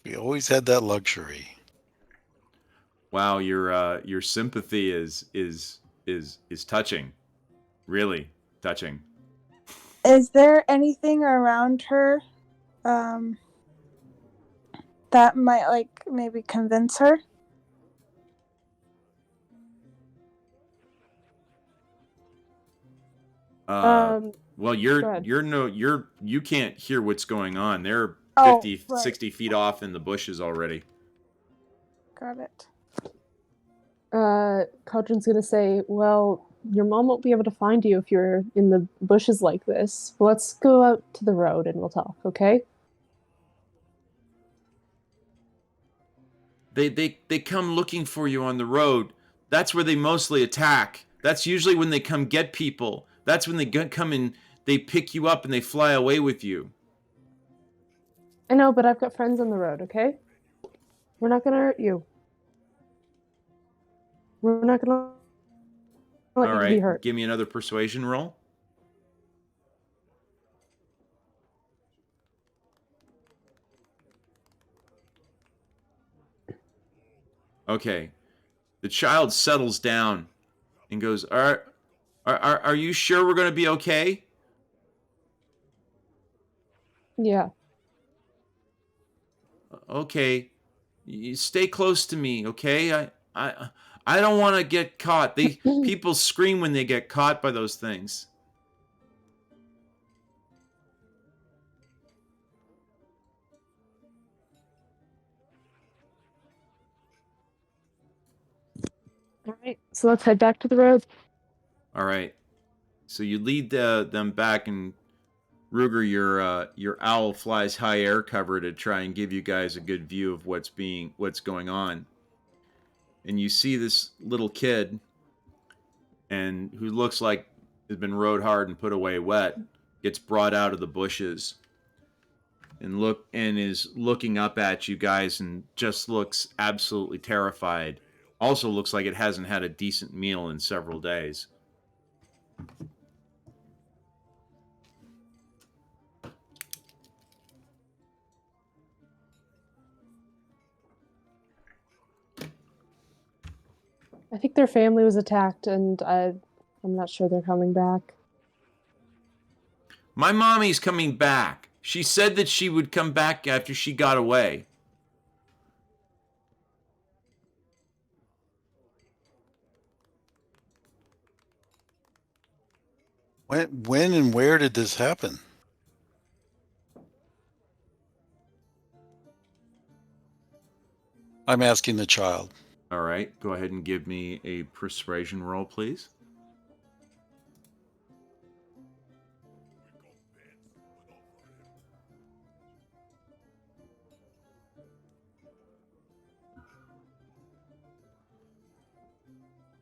We always had that luxury. Wow, your sympathy is touching. Really touching. Is there anything around her that might like maybe convince her? Well, you can't hear what's going on. They're Oh, 50, right. 60 feet off in the bushes already. Got it. Cauldron's gonna say, well, your mom won't be able to find you if you're in the bushes like this. Let's go out to the road and we'll talk, okay? They come looking for you on the road. That's where they mostly attack. That's usually when they come get people. That's when they come and they pick you up and they fly away with you. I know, but I've got friends on the road, okay? We're not gonna hurt you. We're not gonna let All you right, be hurt. give me another persuasion roll. Okay. The child settles down and goes, Are you sure we're going to be okay? Yeah. Okay. You stay close to me, okay? I don't want to get caught. People scream when they get caught by those things. All right, so let's head back to the road. All right. So you lead them back, and Ruger, your owl flies high air cover to try and give you guys a good view of what's going on. And you see this little kid, and who looks like has been rode hard and put away wet, gets brought out of the bushes, and is looking up at you guys, and just looks absolutely terrified. Also looks like it hasn't had a decent meal in several days. I think their family was attacked, and I'm not sure they're coming back. My mommy's coming back. She said that she would come back after she got away. When and where did this happen? I'm asking the child. All right, go ahead and give me a persuasion roll, please.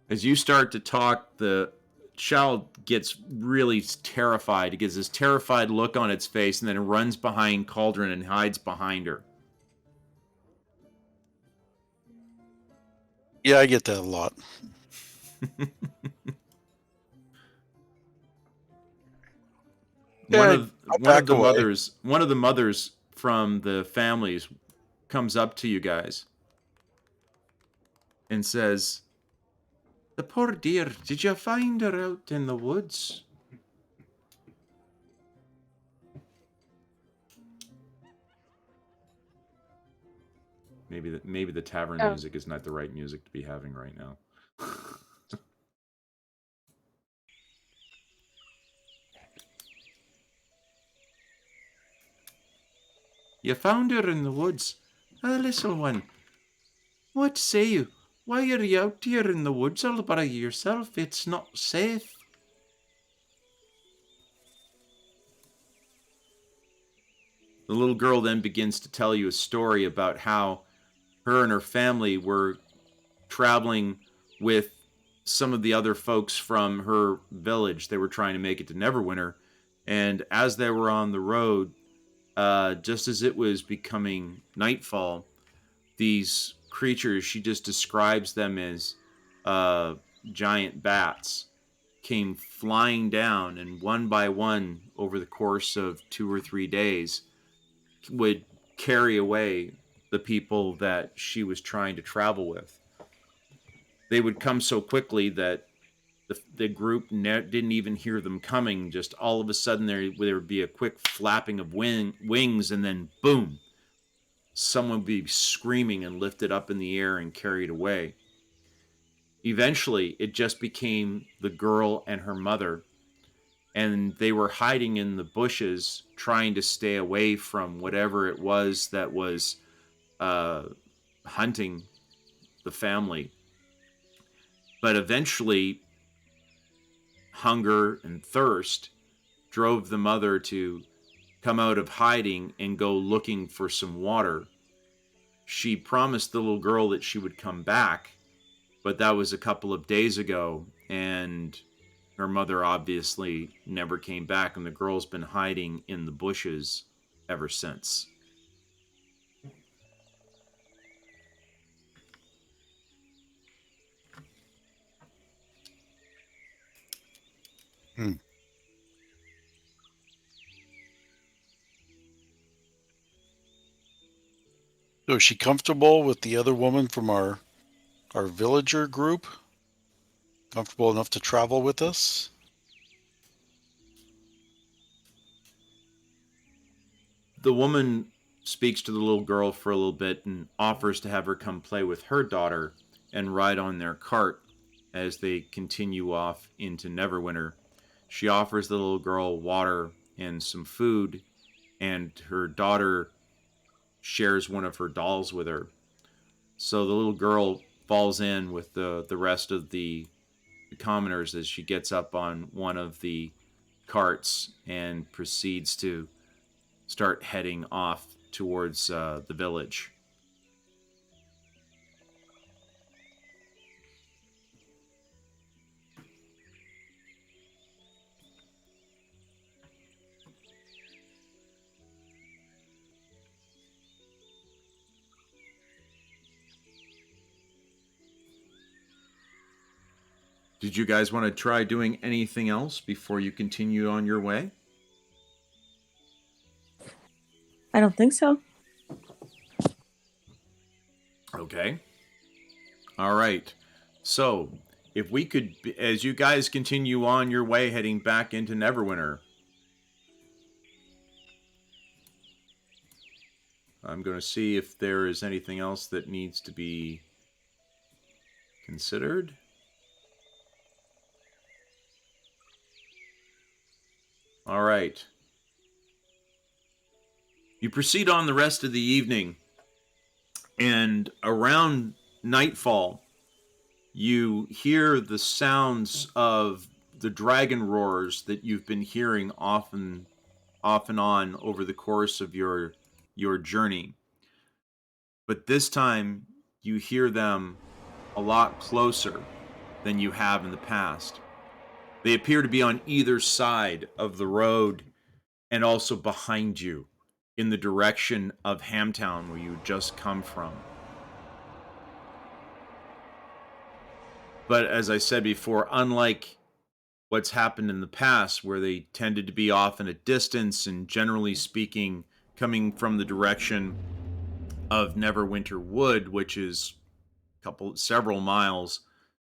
As you start to talk, the child gets really terrified. It gets this terrified look on its face, and then it runs behind Cauldron and hides behind her. Yeah, I get that a lot. one Yeah, of I'll one of back the away. mothers from the families comes up to you guys and says, "The poor dear, did you find her out in the woods?" Maybe the tavern Oh. music is not the right music to be having right now. You found her in the woods. Ah, little one. What say you? Why are you out here in the woods all by yourself? It's not safe. The little girl then begins to tell you a story about how her and her family were traveling with some of the other folks from her village. They were trying to make it to Neverwinter. And as they were on the road, just as it was becoming nightfall, these creatures, she just describes them as giant bats, came flying down, and one by one, over the course of 2 or 3 days, would carry away the people that she was trying to travel with. They would come so quickly that the group didn't even hear them coming. Just all of a sudden, there would be a quick flapping of wings, and then boom, someone would be screaming and lifted up in the air and carried away. Eventually, it just became the girl and her mother, and they were hiding in the bushes, trying to stay away from whatever it was that was hunting the family. But eventually, hunger and thirst drove the mother to come out of hiding and go looking for some water. She promised the little girl that she would come back, but that was a couple of days ago, and her mother obviously never came back, and the girl's been hiding in the bushes ever since. Hmm. So is she comfortable with the other woman from our villager group? Comfortable enough to travel with us? The woman speaks to the little girl for a little bit and offers to have her come play with her daughter and ride on their cart as they continue off into Neverwinter. She offers the little girl water and some food, and her daughter shares one of her dolls with her. So the little girl falls in with the rest of the commoners as she gets up on one of the carts and proceeds to start heading off towards the village. Did you guys want to try doing anything else before you continue on your way? I don't think so. Okay. All right. So, if we could, as you guys continue on your way heading back into Neverwinter, I'm going to see if there is anything else that needs to be considered. All right. You proceed on the rest of the evening, and around nightfall, you hear the sounds of the dragon roars that you've been hearing off and on over the course of your journey. But this time, you hear them a lot closer than you have in the past. They appear to be on either side of the road and also behind you in the direction of Hamtown, where you just come from. But as I said before, unlike what's happened in the past where they tended to be off in a distance and generally speaking coming from the direction of Neverwinter Wood, which is several miles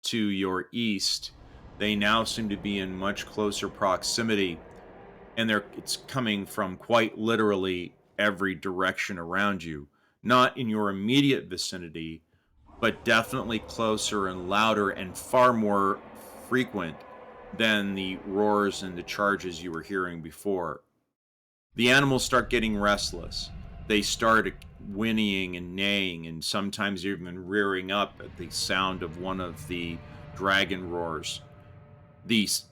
to your east, they now seem to be in much closer proximity, and it's coming from quite literally every direction around you. Not in your immediate vicinity, but definitely closer and louder and far more frequent than the roars and the charges you were hearing before. The animals start getting restless. They start whinnying and neighing, and sometimes even rearing up at the sound of one of the dragon roars. These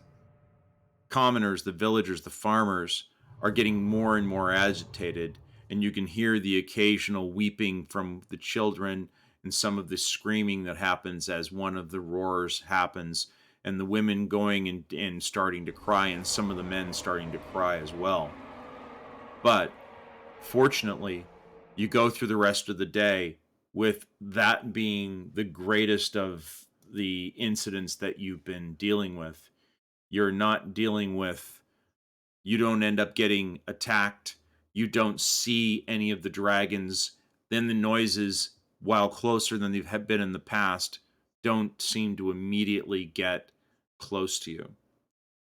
commoners, the villagers, the farmers are getting more and more agitated, and you can hear the occasional weeping from the children and some of the screaming that happens as one of the roars happens, and the women going and starting to cry, and some of the men starting to cry as well. But fortunately, you go through the rest of the day with that being the greatest of the incidents that you've been dealing with. You're not dealing with, you don't end up getting attacked. You don't see any of the dragons. Then the noises, while closer than they've been in the past, don't seem to immediately get close to you.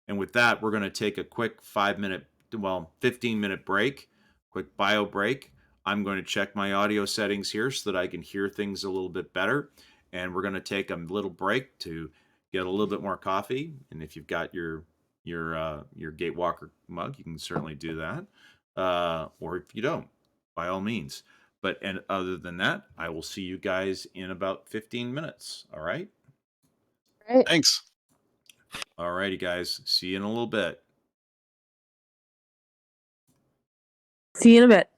And with that, we're going to take a quick 15-minute break, quick bio break. I'm going to check my audio settings here so that I can hear things a little bit better. And we're going to take a little break to get a little bit more coffee. And if you've got your Gatewalker mug, you can certainly do that. Or if you don't, by all means. And other than that, I will see you guys in about 15 minutes. All right? Right. Thanks. All righty, guys. See you in a little bit. See you in a bit.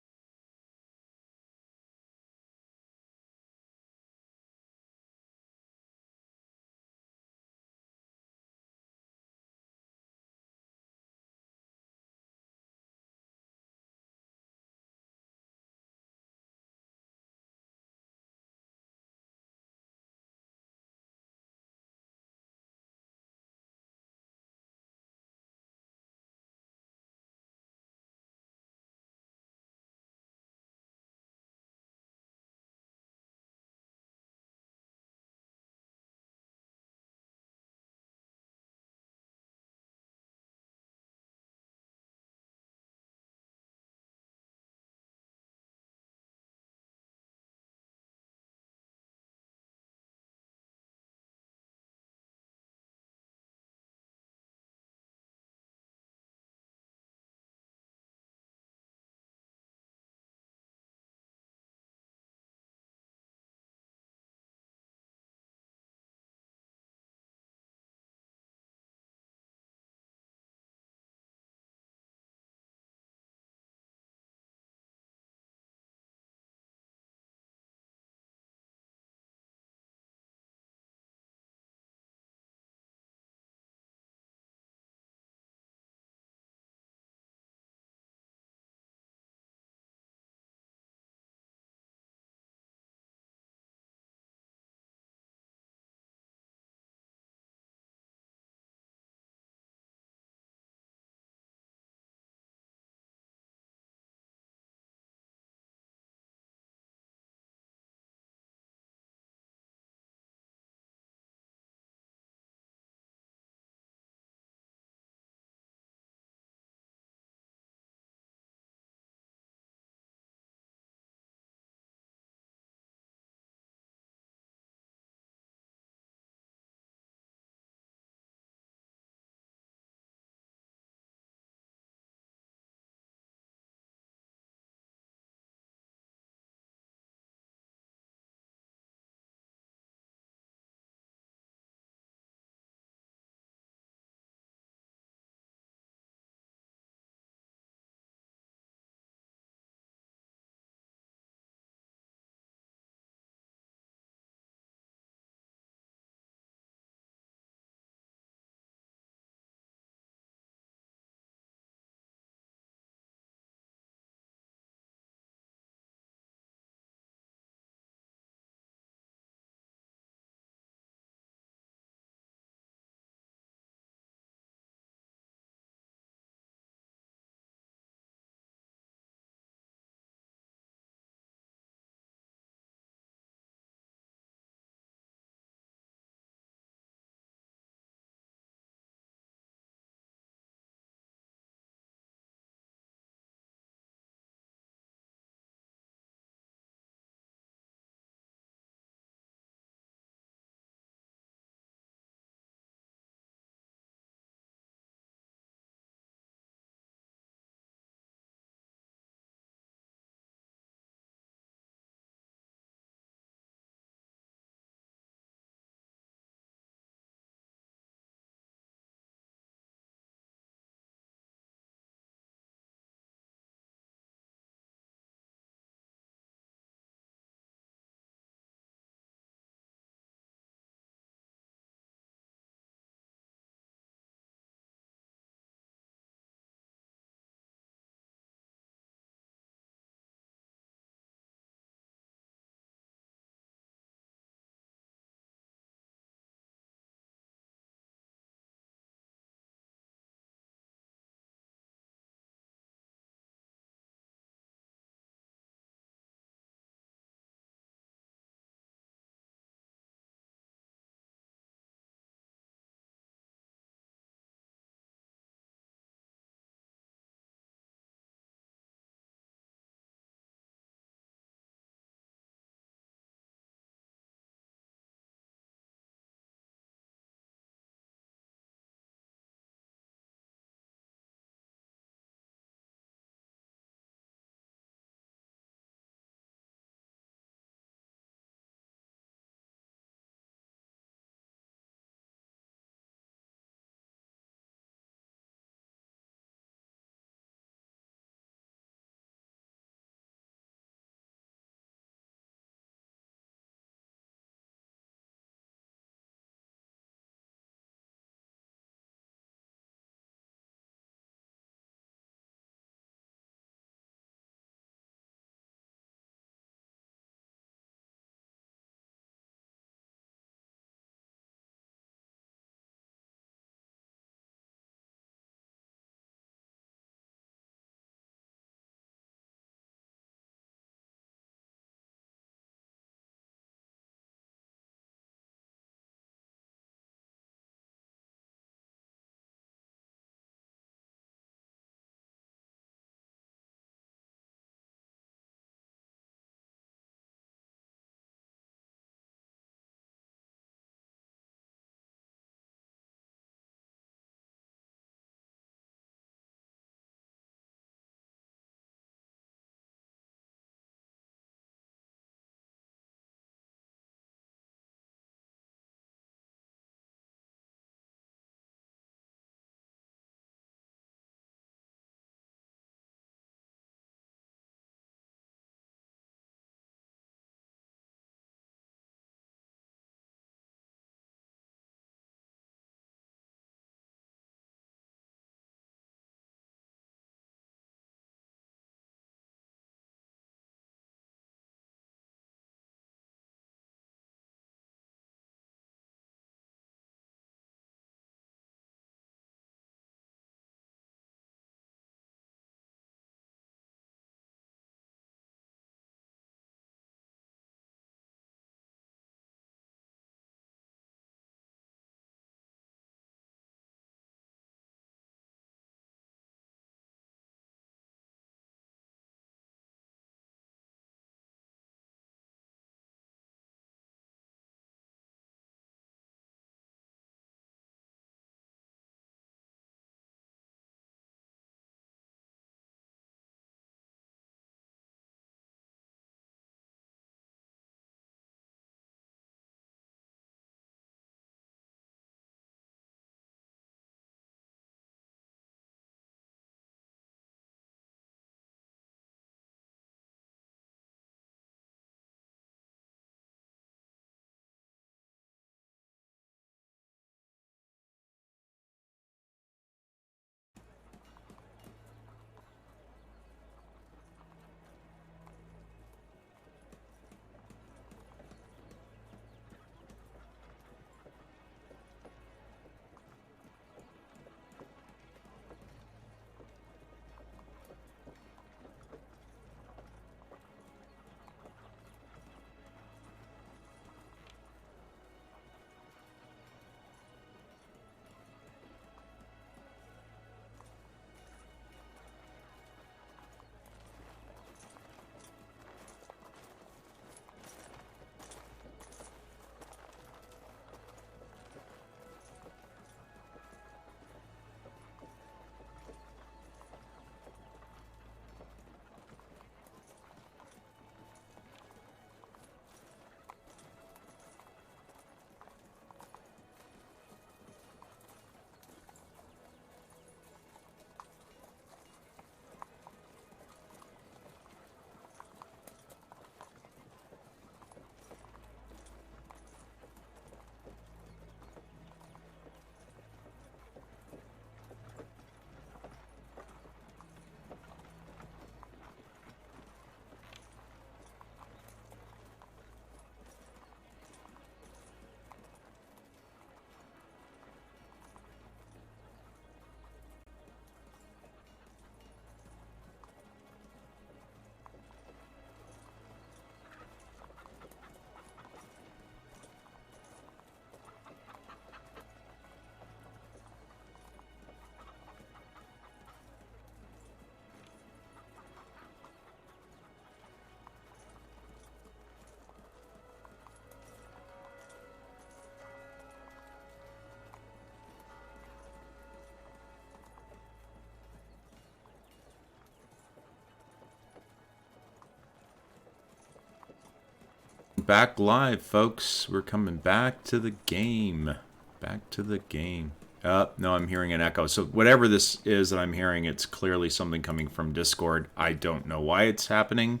Back live, folks. We're coming back to the game. Back to the game. No, I'm hearing an echo. So whatever this is that I'm hearing, it's clearly something coming from Discord. I don't know why it's happening.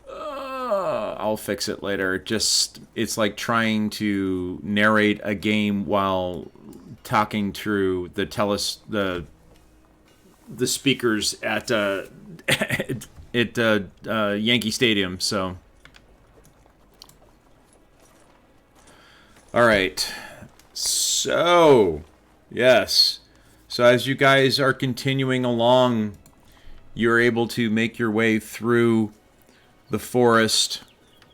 I'll fix it later. It's like trying to narrate a game while talking through the speakers at Yankee Stadium. So, all right. So, yes. So as you guys are continuing along, you're able to make your way through the forest,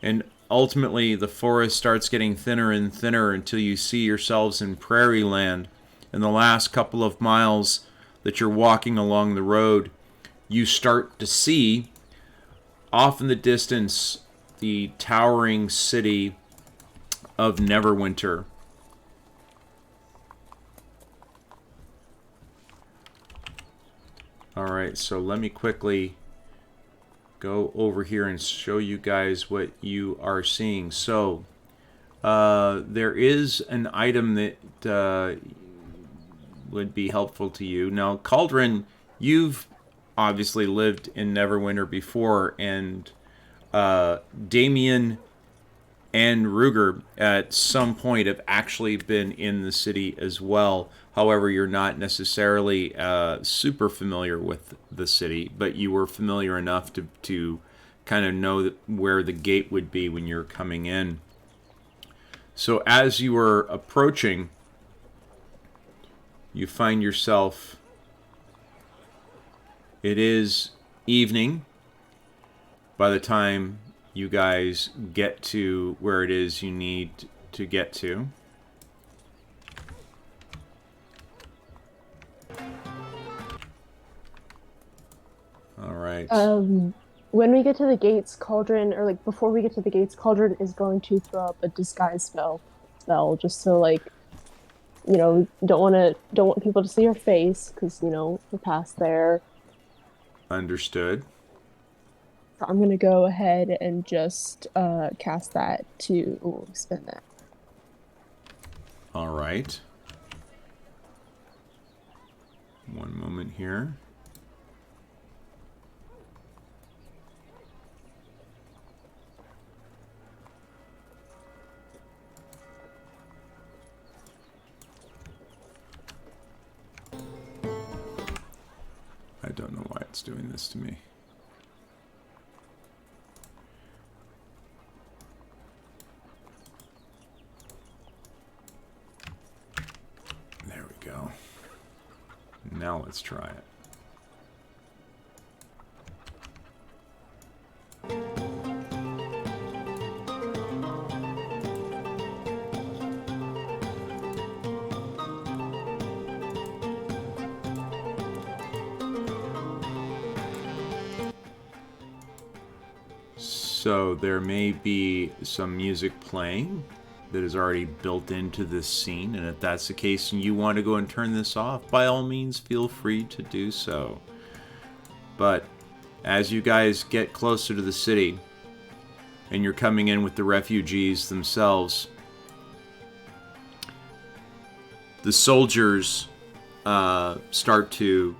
and ultimately the forest starts getting thinner and thinner until you see yourselves in prairie land. In the last couple of miles that you're walking along the road, you start to see off in the distance the towering city of Neverwinter. Alright, so let me quickly go over here and show you guys what you are seeing. So, there is an item that would be helpful to you. Now, Cauldron, you've obviously lived in Neverwinter before, and Damien and Ruger at some point have actually been in the city as well. However, you're not necessarily super familiar with the city, but you were familiar enough to kind of know where the gate would be when you're coming in. So as you were approaching, you find yourself, it is evening by the time you guys get to where it is you need to get to. All right. When we get to the gates, Cauldron, or like before we get to the gates, Cauldron is going to throw up a disguise spell, just so like, you know, don't want people to see her face because you know we're past there. Understood. So I'm gonna go ahead and just cast that to spend that. All right. One moment here. I don't know why it's doing this to me. There we go. Now let's try it. So there may be some music playing that is already built into this scene, and if that's the case and you want to go and turn this off, by all means feel free to do so. But as you guys get closer to the city and you're coming in with the refugees themselves, the soldiers start to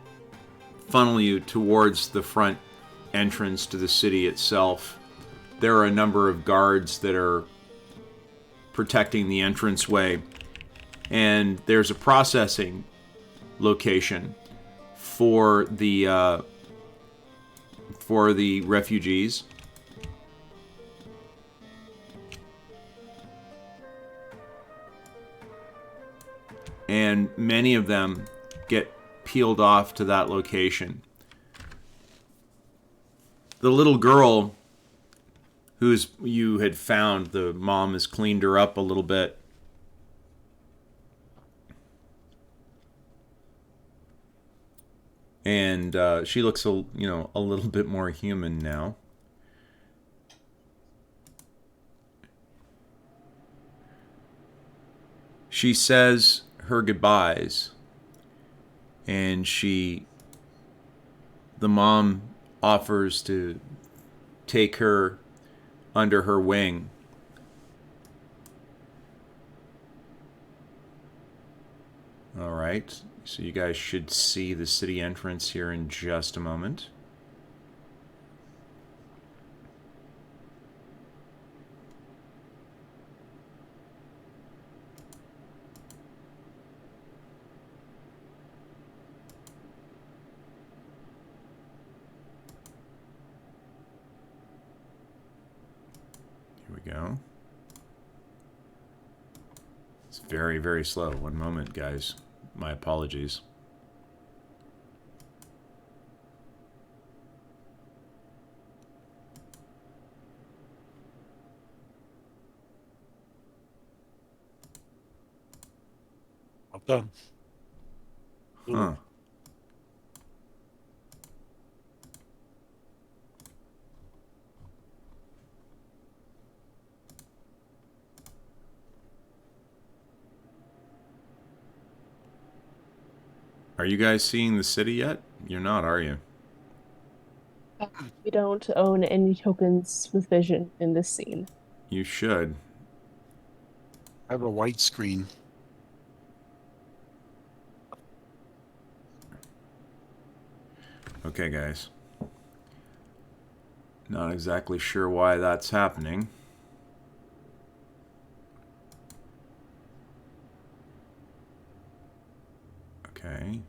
funnel you towards the front entrance to the city itself. There are a number of guards that are protecting the entranceway, and there's a processing location for the refugees. And many of them get peeled off to that location. The little girl you had found, the mom has cleaned her up a little bit. And she looks a little bit more human now. She says her goodbyes, and the mom offers to take her under her wing. All right, so you guys should see the city entrance here in just a moment. Here we go. It's very, very slow. One moment, guys. My apologies. Well done. Huh. Are you guys seeing the city yet? You're not, are you? We don't own any tokens with vision in this scene. You should. I have a white screen. Okay, guys. Not exactly sure why that's happening. Okay.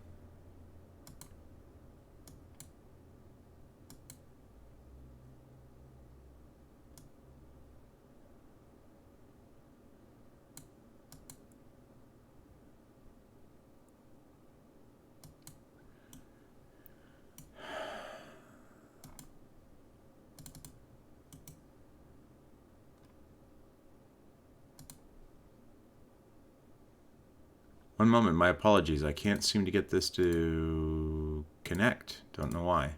One moment, my apologies. I can't seem to get this to connect. Don't know why.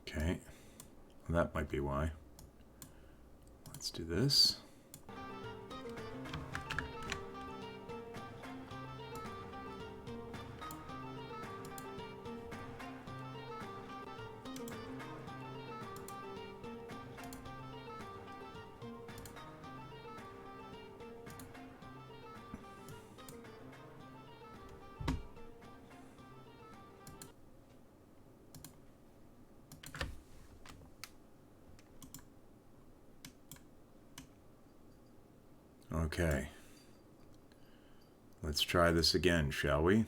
Okay. Well, that might be why. Let's do this. Okay. Let's try this again, shall we?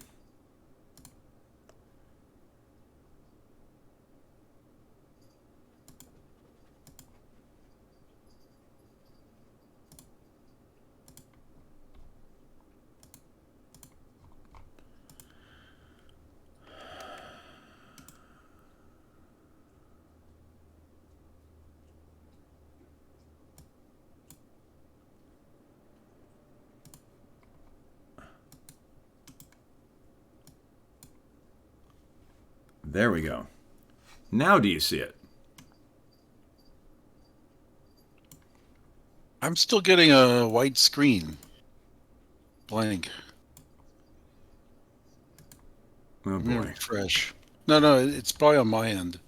There we go. Now do you see it? I'm still getting a white screen. Blank. Oh Let me boy. refresh. No, it's probably on my end.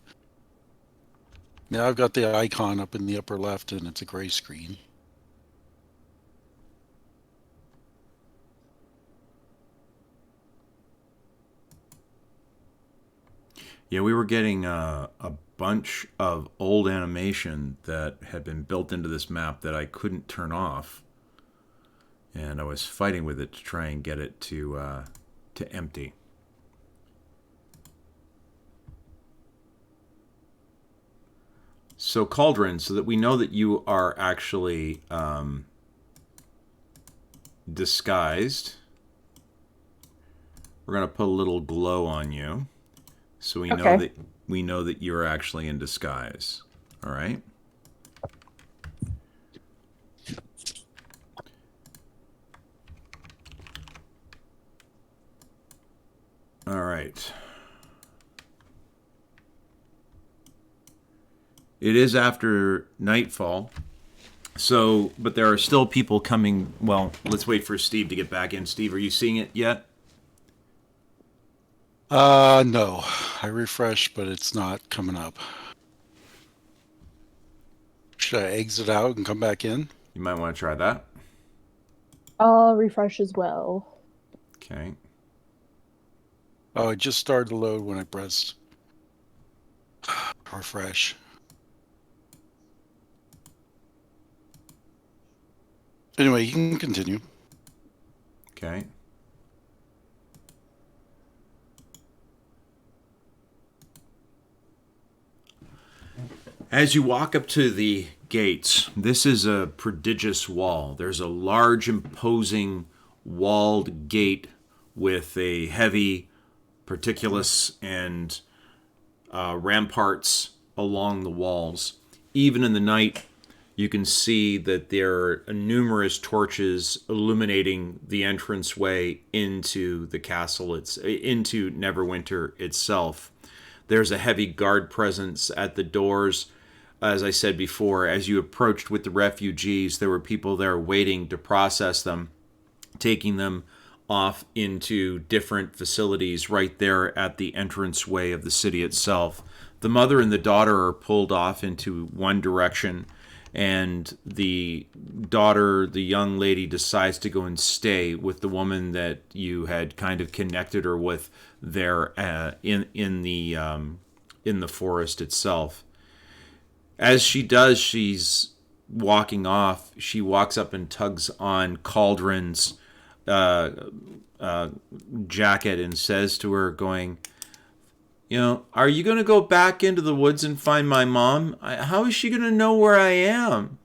Now I've got the icon up in the upper left, and it's a gray screen. Yeah, we were getting a bunch of old animation that had been built into this map that I couldn't turn off, and I was fighting with it to try and get it to empty. So Cauldron, so that we know that you are actually disguised, we're gonna put a little glow on you. So we know that you're actually in disguise. All right. All right. It is after nightfall. So, but there are still people coming. Well, let's wait for Steve to get back in. Steve, are you seeing it yet? No. I refreshed, but it's not coming up. Should I exit out and come back in? You might want to try that. I'll refresh as well. Okay. Oh, it just started to load when I pressed refresh. Anyway, you can continue. Okay. As you walk up to the gates, this is a prodigious wall. There's a large, imposing walled gate with a heavy particulus and ramparts along the walls. Even in the night, you can see that there are numerous torches illuminating the entranceway into the castle, into Neverwinter itself. There's a heavy guard presence at the doors. As I said before, as you approached with the refugees, there were people there waiting to process them, taking them off into different facilities right there at the entranceway of the city itself. The mother and the daughter are pulled off into one direction, and the daughter, the young lady, decides to go and stay with the woman that you had kind of connected her with there in the forest itself. As she does, she's walking off. She walks up and tugs on Cauldron's jacket and says to her, going, are you going to go back into the woods and find my mom? How is she going to know where I am?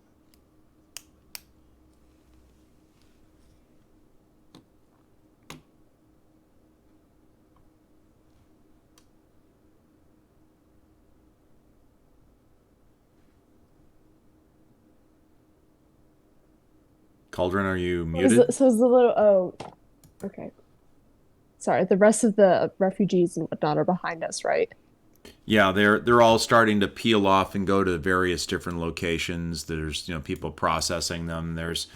Cauldron, are you muted? So is the little... Oh, okay. Sorry, the rest of the refugees and whatnot are behind us, right? Yeah, they're all starting to peel off and go to various different locations. There's people processing them. There's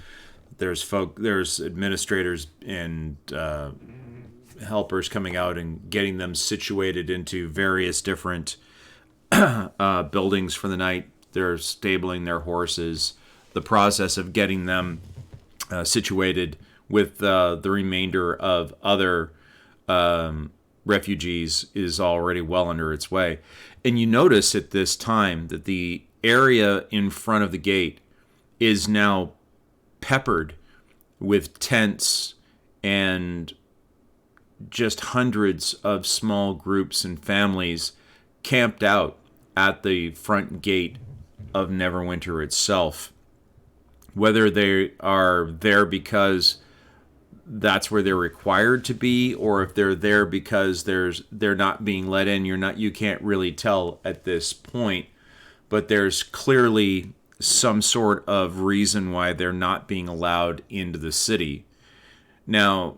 administrators and helpers coming out and getting them situated into various different buildings for the night. They're stabling their horses. The process of getting them situated with the remainder of other refugees is already well under its way. And you notice at this time that the area in front of the gate is now peppered with tents and just hundreds of small groups and families camped out at the front gate of Neverwinter itself. Whether they are there because that's where they're required to be, or if they're there because they're not being let in, you can't really tell at this point. But there's clearly some sort of reason why they're not being allowed into the city. Now,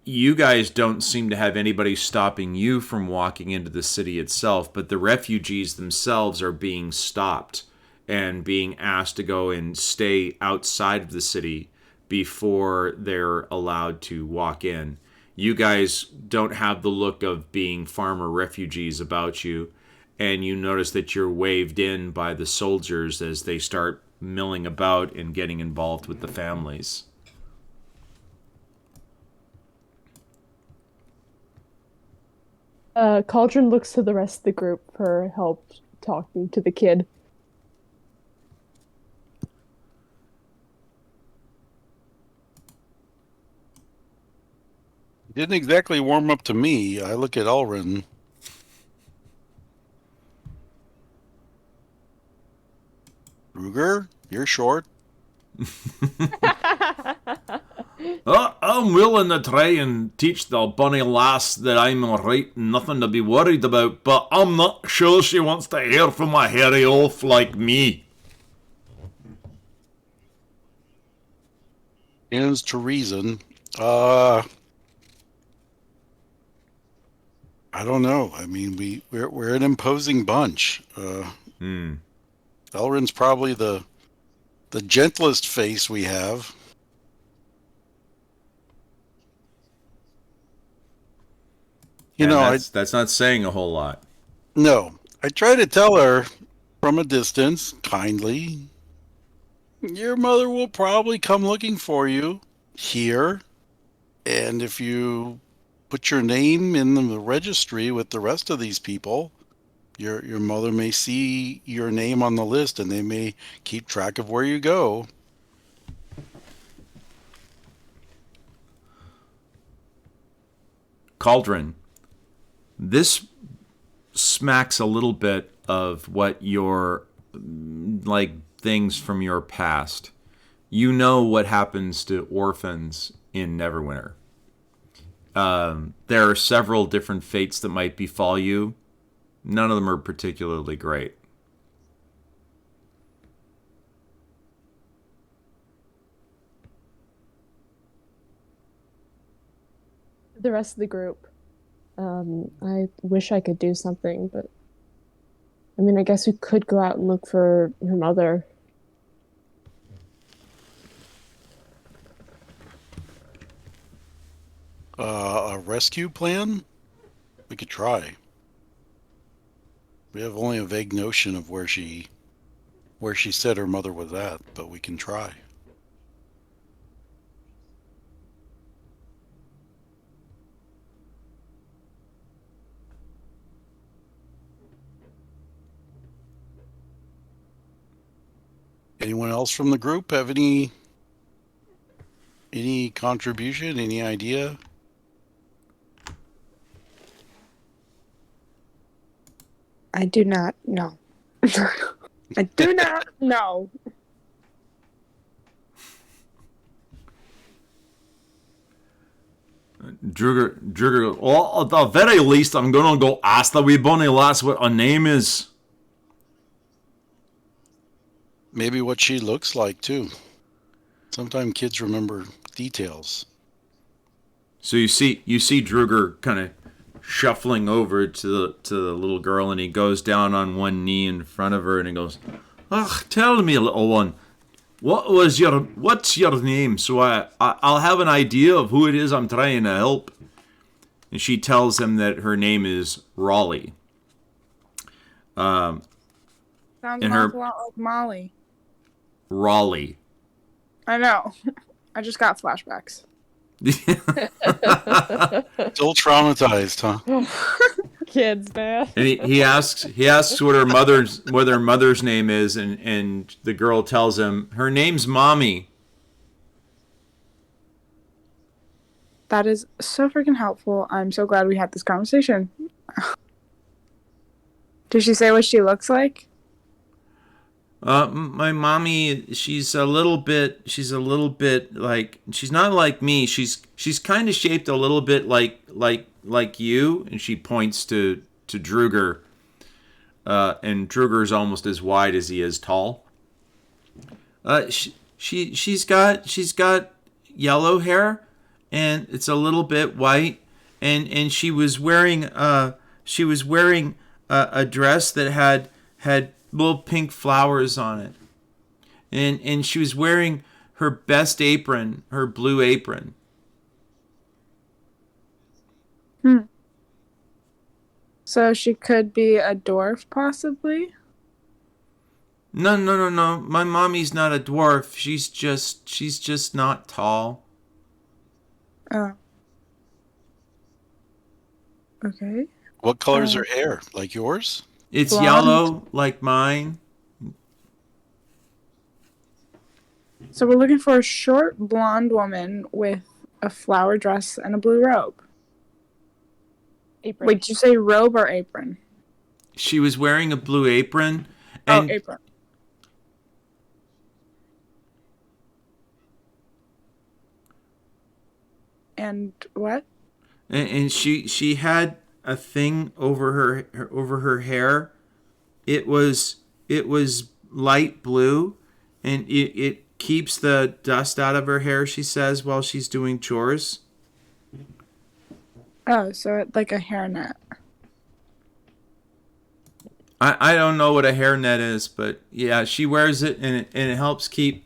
you guys don't seem to have anybody stopping you from walking into the city itself, but the refugees themselves are being stopped and being asked to go and stay outside of the city before they're allowed to walk in. You guys don't have the look of being farmer refugees about you, and you notice that you're waved in by the soldiers as they start milling about and getting involved with the families. Cauldron looks to the rest of the group for help talking to the kid. Didn't exactly warm up to me. I look at Elrin. Ruger, you're short. I'm willing to try and teach the bunny lass that I'm alright and nothing to be worried about, but I'm not sure she wants to hear from a hairy oaf like me. Ends to reason. I don't know. I mean, we're an imposing bunch. Elrin's probably the gentlest face we have. You And know, that's not saying a whole lot. no, I try to tell her from a distance, kindly, your mother will probably come looking for you here. And if you put your name in the registry with the rest of these people, your mother may see your name on the list and they may keep track of where you go. Cauldron, this smacks a little bit of what your, like, things from your past. You know what happens to orphans in Neverwinter. There are several different fates that might befall you. None of them are particularly great. The rest of the group. I wish I could do something, but I mean, I guess we could go out and look for her mother. A rescue plan? We could try. We have only a vague notion of where she said her mother was at, but we can try. Anyone else from the group have any contribution, any idea? I do not know. I do not know. Druger, well, at the very least, I'm gonna go ask the wee bunny lass what her name is. Maybe what she looks like, too. Sometimes kids remember details. So you see Druger kind of shuffling over to the little girl, and he goes down on one knee in front of her, and he goes, "Ugh, tell me, little one, what's your name, so I'll have an idea of who it is I'm trying to help." And she tells him that her name is Raleigh. Sounds And an her- awful lot like Molly. Raleigh. I know. I just got flashbacks. Still traumatized, huh? Kids, man. And he asks what her mother's name is, and the girl tells him her name's Mommy. That is so freaking helpful. I'm so glad we had this conversation. Did she say what she looks like? My mommy, she's a little bit like, she's not like me. She's kind of shaped a little bit like you, and she points to Druger. And Druger's almost as wide as he is tall. She's got yellow hair, and it's a little bit white, and she was wearing a dress that had little pink flowers on it, and she was wearing her best apron, her blue apron. So she could be a dwarf, possibly? No. My mommy's not a dwarf. She's just not tall. Oh. Okay. What color's her hair? Like yours? It's Blonde? yellow like mine. So we're looking for a short blonde woman with a flower dress and a blue robe. Apron. Wait, did you say robe or apron? She was wearing a blue apron, and Apron. And what? and she had a thing over her hair. It was light blue, and it keeps the dust out of her hair, she says, while she's doing chores. Oh, so it's like a hairnet. I don't know what a hairnet is, but yeah, she wears it and it helps keep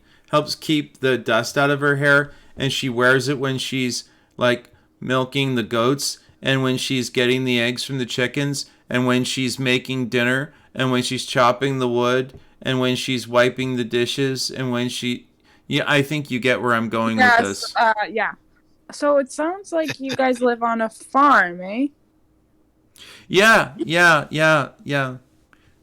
the dust out of her hair, and she wears it when she's like milking the goats and when she's getting the eggs from the chickens and when she's making dinner and when she's chopping the wood and when she's wiping the dishes and when she yeah, I think you get where I'm going with Yes. this. Yeah. So it sounds like you guys live on a farm, eh? Yeah.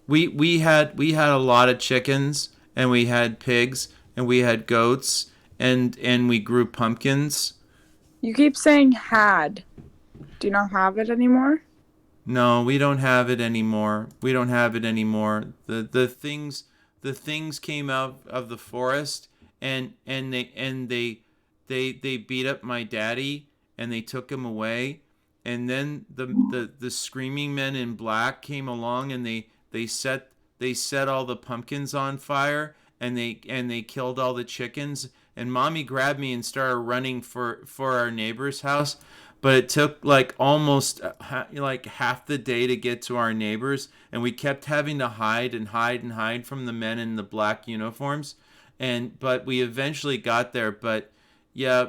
We had a lot of chickens and we had pigs and we had goats and we grew pumpkins. You keep saying had. Do you not have it anymore? No, we don't have it anymore. We don't have it anymore. The things came out of the forest and they beat up my daddy and they took him away. And then the screaming men in black came along and they set all the pumpkins on fire and they killed all the chickens and mommy grabbed me and started running for our neighbor's house, but it took like almost like half the day to get to our neighbors and we kept having to hide and hide and hide from the men in the black uniforms, and but we eventually got there. But yeah,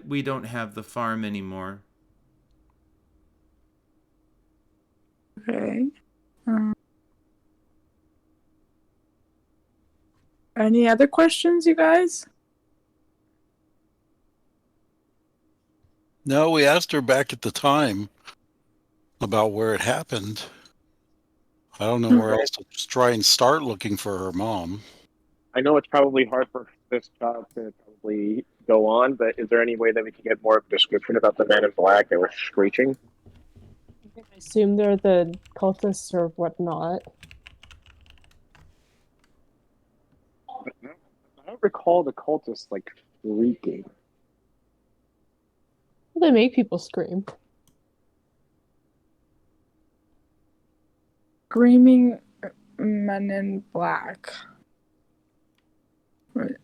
we don't have the farm anymore. Okay. Any other questions, you guys? No, we asked her back at the time about where it happened. I don't know where else to try and start looking for her mom. I know it's probably hard for this child to probably go on, but is there any way that we can get more of a description about the men in black that were screeching? I assume they're the cultists or whatnot. I don't recall the cultists like shrieking. They make people scream. Screaming men in black. Right.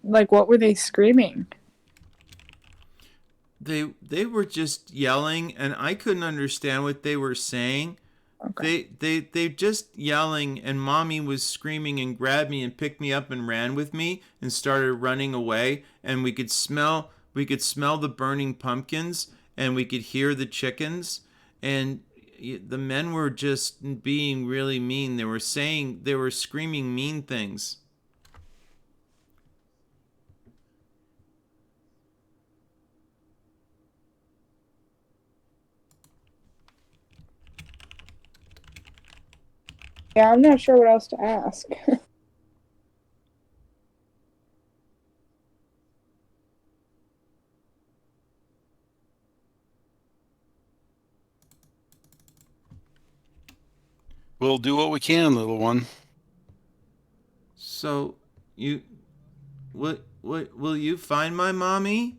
Like, what were they screaming? They were just yelling and I couldn't understand what they were saying. Okay. They just yelling and mommy was screaming and grabbed me and picked me up and ran with me and started running away, and we could smell the burning pumpkins and we could hear the chickens, and the men were just being really mean. They were screaming mean things. Yeah, I'm not sure what else to ask. We'll do what we can, little one. So you what will you find my mommy?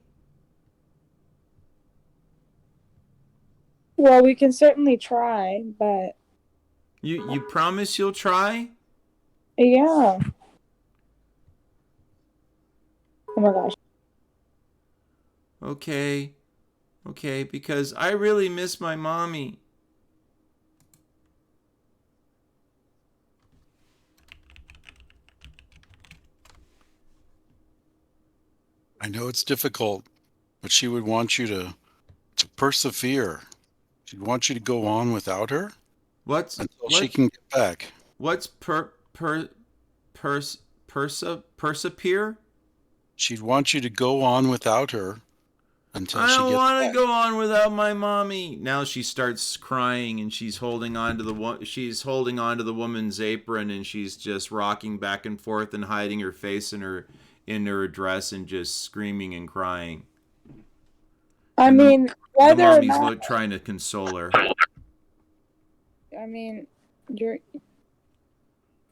Well, we can certainly try, but You promise you'll try? yeah. Oh my gosh. Okay. Okay, because I really miss my mommy. I know it's difficult, but she would want you to persevere. She'd want you to go on without her What's until she what can get back. what's persevere? She'd want you to go on without her until I she don't gets want to back. go on without my mommy. Now she starts crying and she's holding on to the woman's apron and she's just rocking back and forth and hiding her face in her dress and just screaming and crying. I And mean, the whether or mommy's not, trying to console her. I mean, you're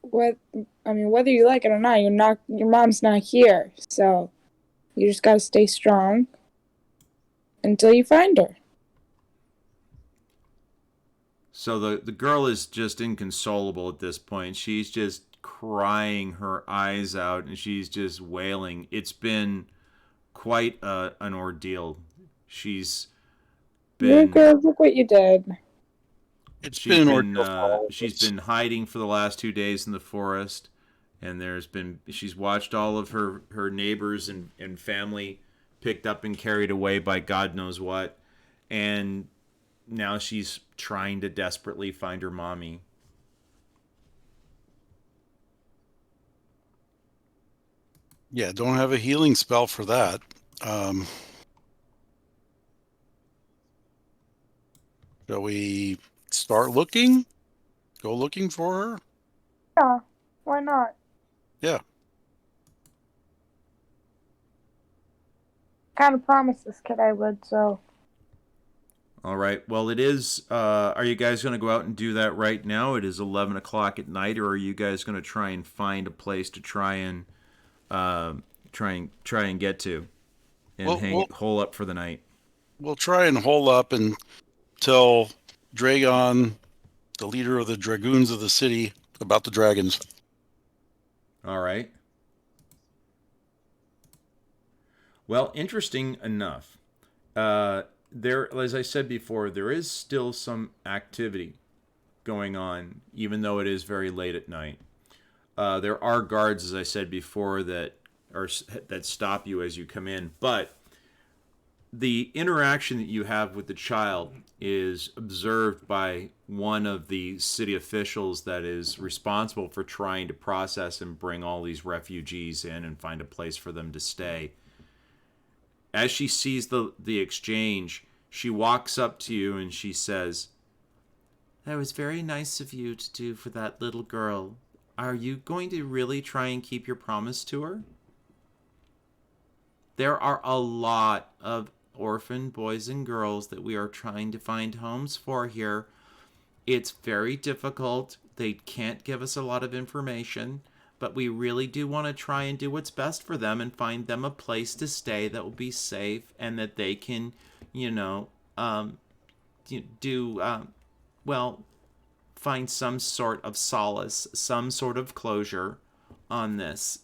what I mean, whether you like it or not, your mom's not here. So you just gotta stay strong until you find her. So the girl is just inconsolable at this point. She's just crying her eyes out and she's just wailing. It's been quite an ordeal. She's Yeah, been girl, look what you did. It's been an ordeal for all of She's us. been hiding for the last 2 days in the forest, and she's watched all of her neighbors and family picked up and carried away by God knows what, and now she's trying to desperately find her mommy. Yeah, don't have a healing spell for that. Shall we start looking? Go looking for her? Yeah, why not? Yeah. Kind of promised this kid I would, so. All right. Well, it is. Are you guys going to go out and do that right now? It is 11 o'clock at night, or are you guys going to try and find a place to try and get to and hole up for the night? We'll try and hole up until Dragon, the leader of the dragoons of the city, about the dragons. All right. Well, interesting enough, there, as I said before, there is still some activity going on, even though it is very late at night. There are guards, as I said before, that stop you as you come in, but the interaction that you have with the child is observed by one of the city officials that is responsible for trying to process and bring all these refugees in and find a place for them to stay. As she sees the exchange, she walks up to you and she says, "That was very nice of you to do for that little girl. Are you going to really try and keep your promise to her? There are a lot of orphan boys and girls that we are trying to find homes for here. It's very difficult. They can't give us a lot of information, but we really do want to try and do what's best for them and find them a place to stay that will be safe and that they can, find some sort of solace, some sort of closure on this.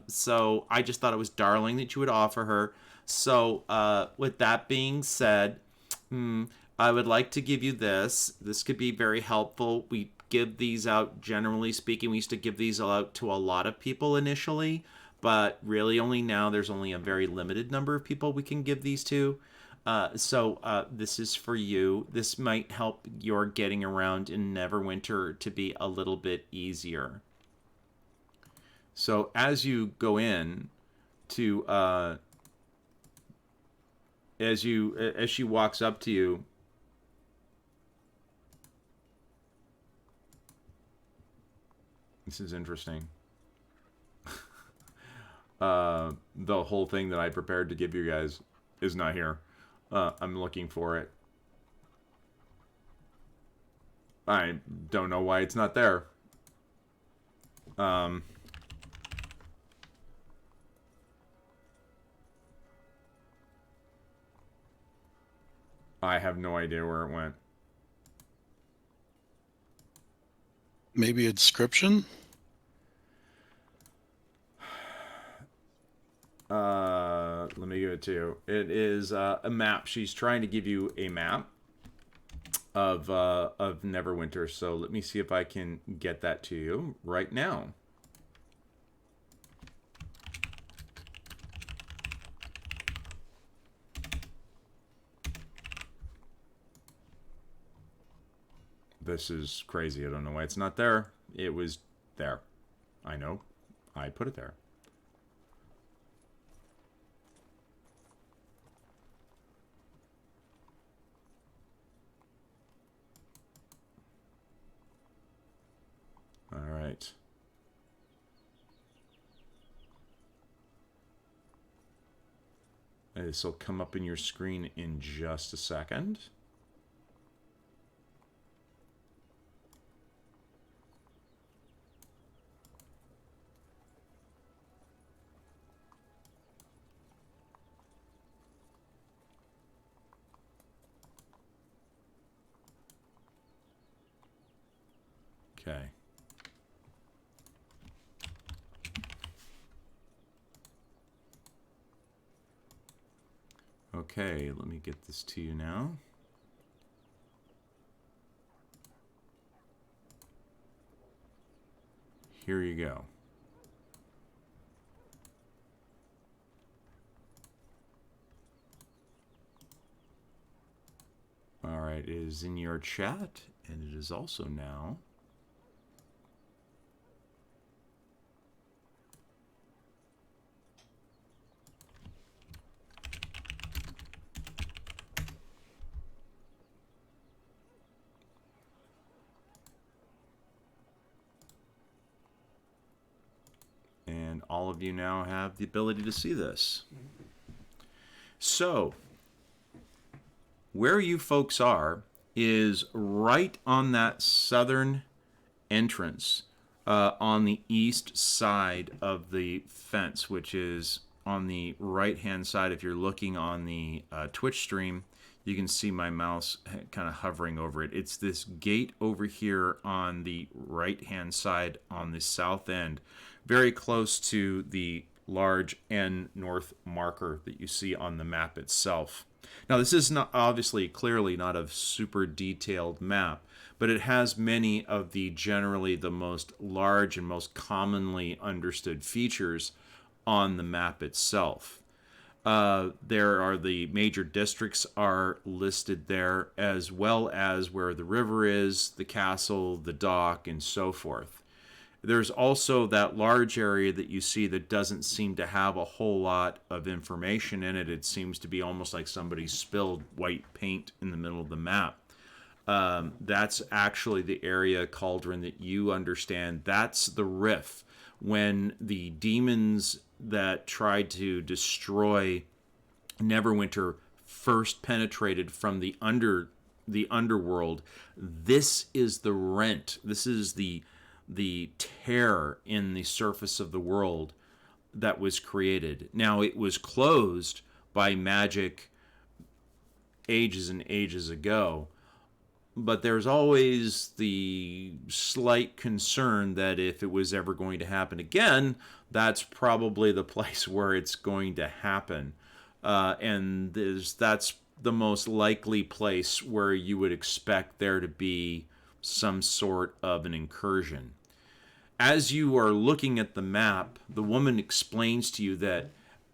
So I just thought it was darling that you would offer her. So with that being said, I would like to give you this. This could be very helpful. We give these out, generally speaking. We used to give these out to a lot of people initially, but really only now there's only a very limited number of people we can give these to. So this is for you. This might help your getting around in Neverwinter to be a little bit easier. So as you go in to as she walks up to you, this is interesting. The whole thing that I prepared to give you guys is not here. I'm looking for it. I don't know why it's not there. I have no idea where it went. Maybe a description? Let me give it to you. It is a map. She's trying to give you a map of Neverwinter. So let me see if I can get that to you right now. This is crazy. I don't know why it's not there. It was there. I know. I put it there. All right. This will come up in your screen in just a second. Okay. Okay, let me get this to you now. here you go. All right, it is in your chat, and it is also now. And all of you now have the ability to see this. So, where you folks are is right on that southern entrance on the east side of the fence, which is on the right-hand side. If you're looking on the Twitch stream, you can see my mouse kind of hovering over it. It's this gate over here on the right-hand side on the south end, very close to the large N north marker that you see on the map itself. Now, this is not obviously clearly not a super detailed map, but it has many of the generally the most large and most commonly understood features on the map itself. There are the major districts are listed there, as well as where the river is, the castle, the dock, and so forth. There's also that large area that you see that doesn't seem to have a whole lot of information in it. It seems to be almost like somebody spilled white paint in the middle of the map. That's actually the area, Cauldron, that you understand. That's the riff. When the demons that tried to destroy Neverwinter first penetrated from the underworld, this is the rent. This is the tear in the surface of the world that was created. Now, it was closed by magic ages and ages ago, but there's always the slight concern that if it was ever going to happen again, that's probably the place where it's going to happen. And that's the most likely place where you would expect there to be some sort of an incursion. As you are looking at the map, the woman explains to you that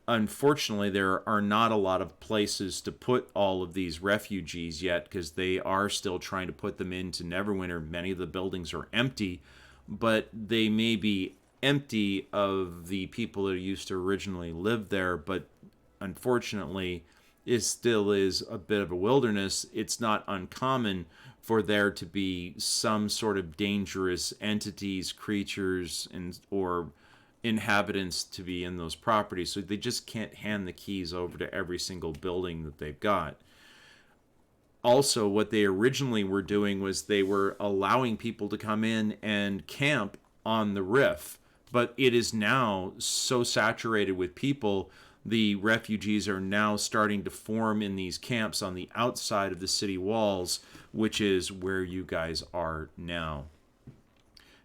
unfortunately there are not a lot of places to put all of these refugees yet, because they are still trying to put them into Neverwinter. Many of the buildings are empty, but they may be empty of the people that used to originally live there, but unfortunately it still is a bit of a wilderness. It's not uncommon for there to be some sort of dangerous entities, creatures, or inhabitants to be in those properties, so they just can't hand the keys over to every single building that they've got. Also, what they originally were doing was they were allowing people to come in and camp on the riff, but it is now so saturated with people, the refugees are now starting to form in these camps on the outside of the city walls, which is where you guys are now.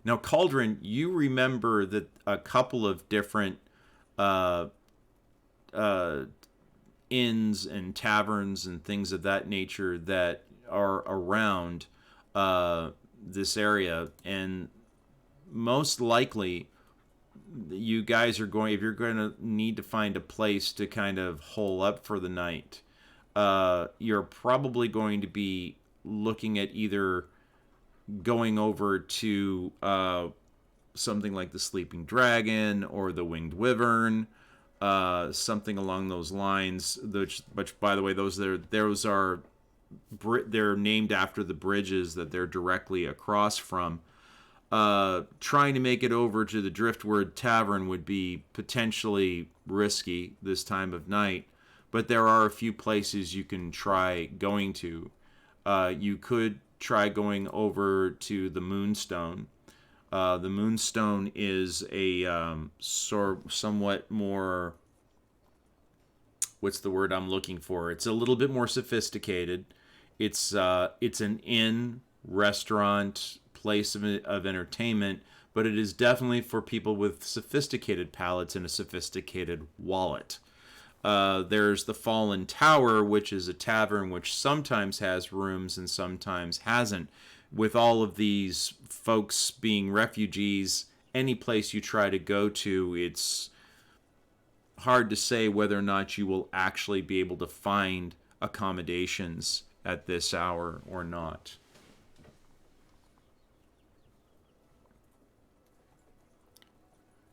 Now, Cauldron, you remember that a couple of different inns and taverns and things of that nature that are around this area, and most likely you guys are going, if you're going to need to find a place to kind of hole up for the night, you're probably going to be looking at either going over to something like the Sleeping Dragon or the Winged Wyvern, something along those lines. Which by the way, they're named after the bridges that they're directly across from. Trying to make it over to the Driftwood Tavern would be potentially risky this time of night, but there are a few places you can try going to. You could try going over to the Moonstone. The Moonstone is a somewhat more, what's the word I'm looking for? It's a little bit more sophisticated. It's an inn, restaurant, place of entertainment, but it is definitely for people with sophisticated palates and a sophisticated wallet. There's the Fallen Tower, which is a tavern which sometimes has rooms and sometimes hasn't. With all of these folks being refugees any place you try to go to, it's hard to say whether or not you will actually be able to find accommodations at this hour or not.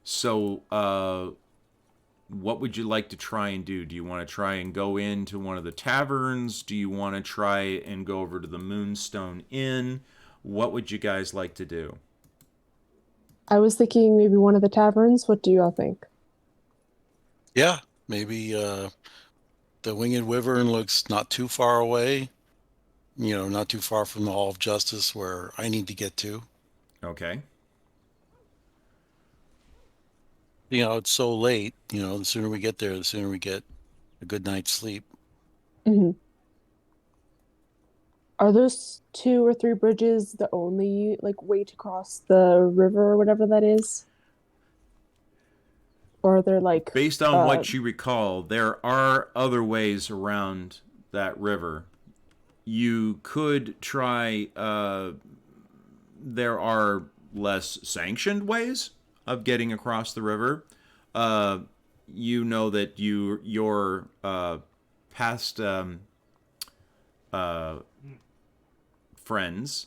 So, what would you like to try and do? Do you want to try and go into one of the taverns? Do you want to try and go over to the Moonstone Inn? What would you guys like to do? I was thinking maybe one of the taverns. What do you all think? Yeah, maybe the Winged Wyvern looks not too far away. You know, not too far from the Hall of Justice where I need to get to. Okay. You know, it's so late. You know, the sooner we get there, the sooner we get a good night's sleep. Hmm. Are those 2 or 3 bridges the only like way to cross the river or whatever that is? Or are there like Based on what you recall, there are other ways around that river. You could try, there are less sanctioned ways of getting across the river. You know that your past friends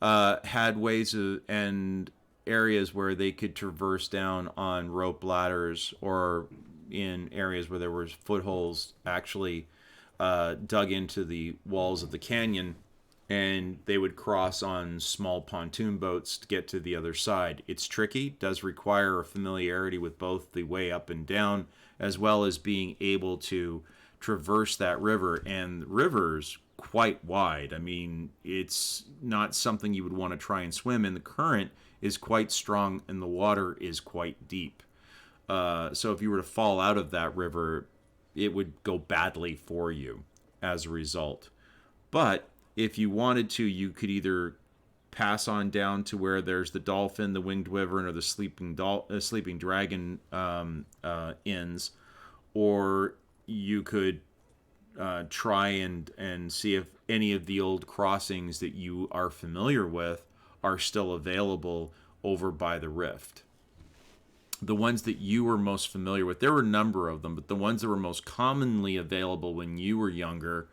had ways and areas where they could traverse down on rope ladders, or in areas where there was footholds actually dug into the walls of the canyon, and they would cross on small pontoon boats to get to the other side. It's tricky, does require a familiarity with both the way up and down, as well as being able to traverse that river. And the river's quite wide. I mean, it's not something you would want to try and swim in. The current is quite strong and the water is quite deep. So if you were to fall out of that river, it would go badly for you as a result. But if you wanted to, you could either pass on down to where there's the Dolphin, the Winged Wyvern, or the Sleeping Dragon inns, or you could try and see if any of the old crossings that you are familiar with are still available over by the rift. The ones that you were most familiar with, there were a number of them, but the ones that were most commonly available when you were younger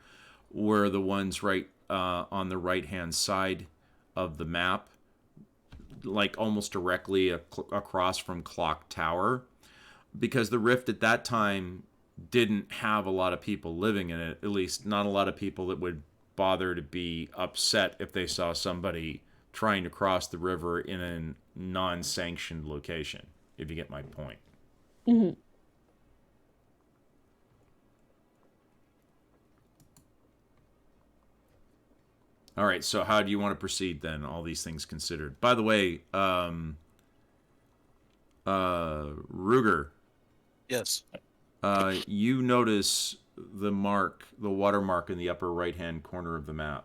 were the ones right on the right-hand side of the map, like almost directly across from Clock Tower, because the rift at that time didn't have a lot of people living in it, at least not a lot of people that would bother to be upset if they saw somebody trying to cross the river in a non-sanctioned location, if you get my point. Mm-hmm. All right, so how do you want to proceed then, all these things considered? By the way, Ruger. Yes. You notice the watermark in the upper right-hand corner of the map.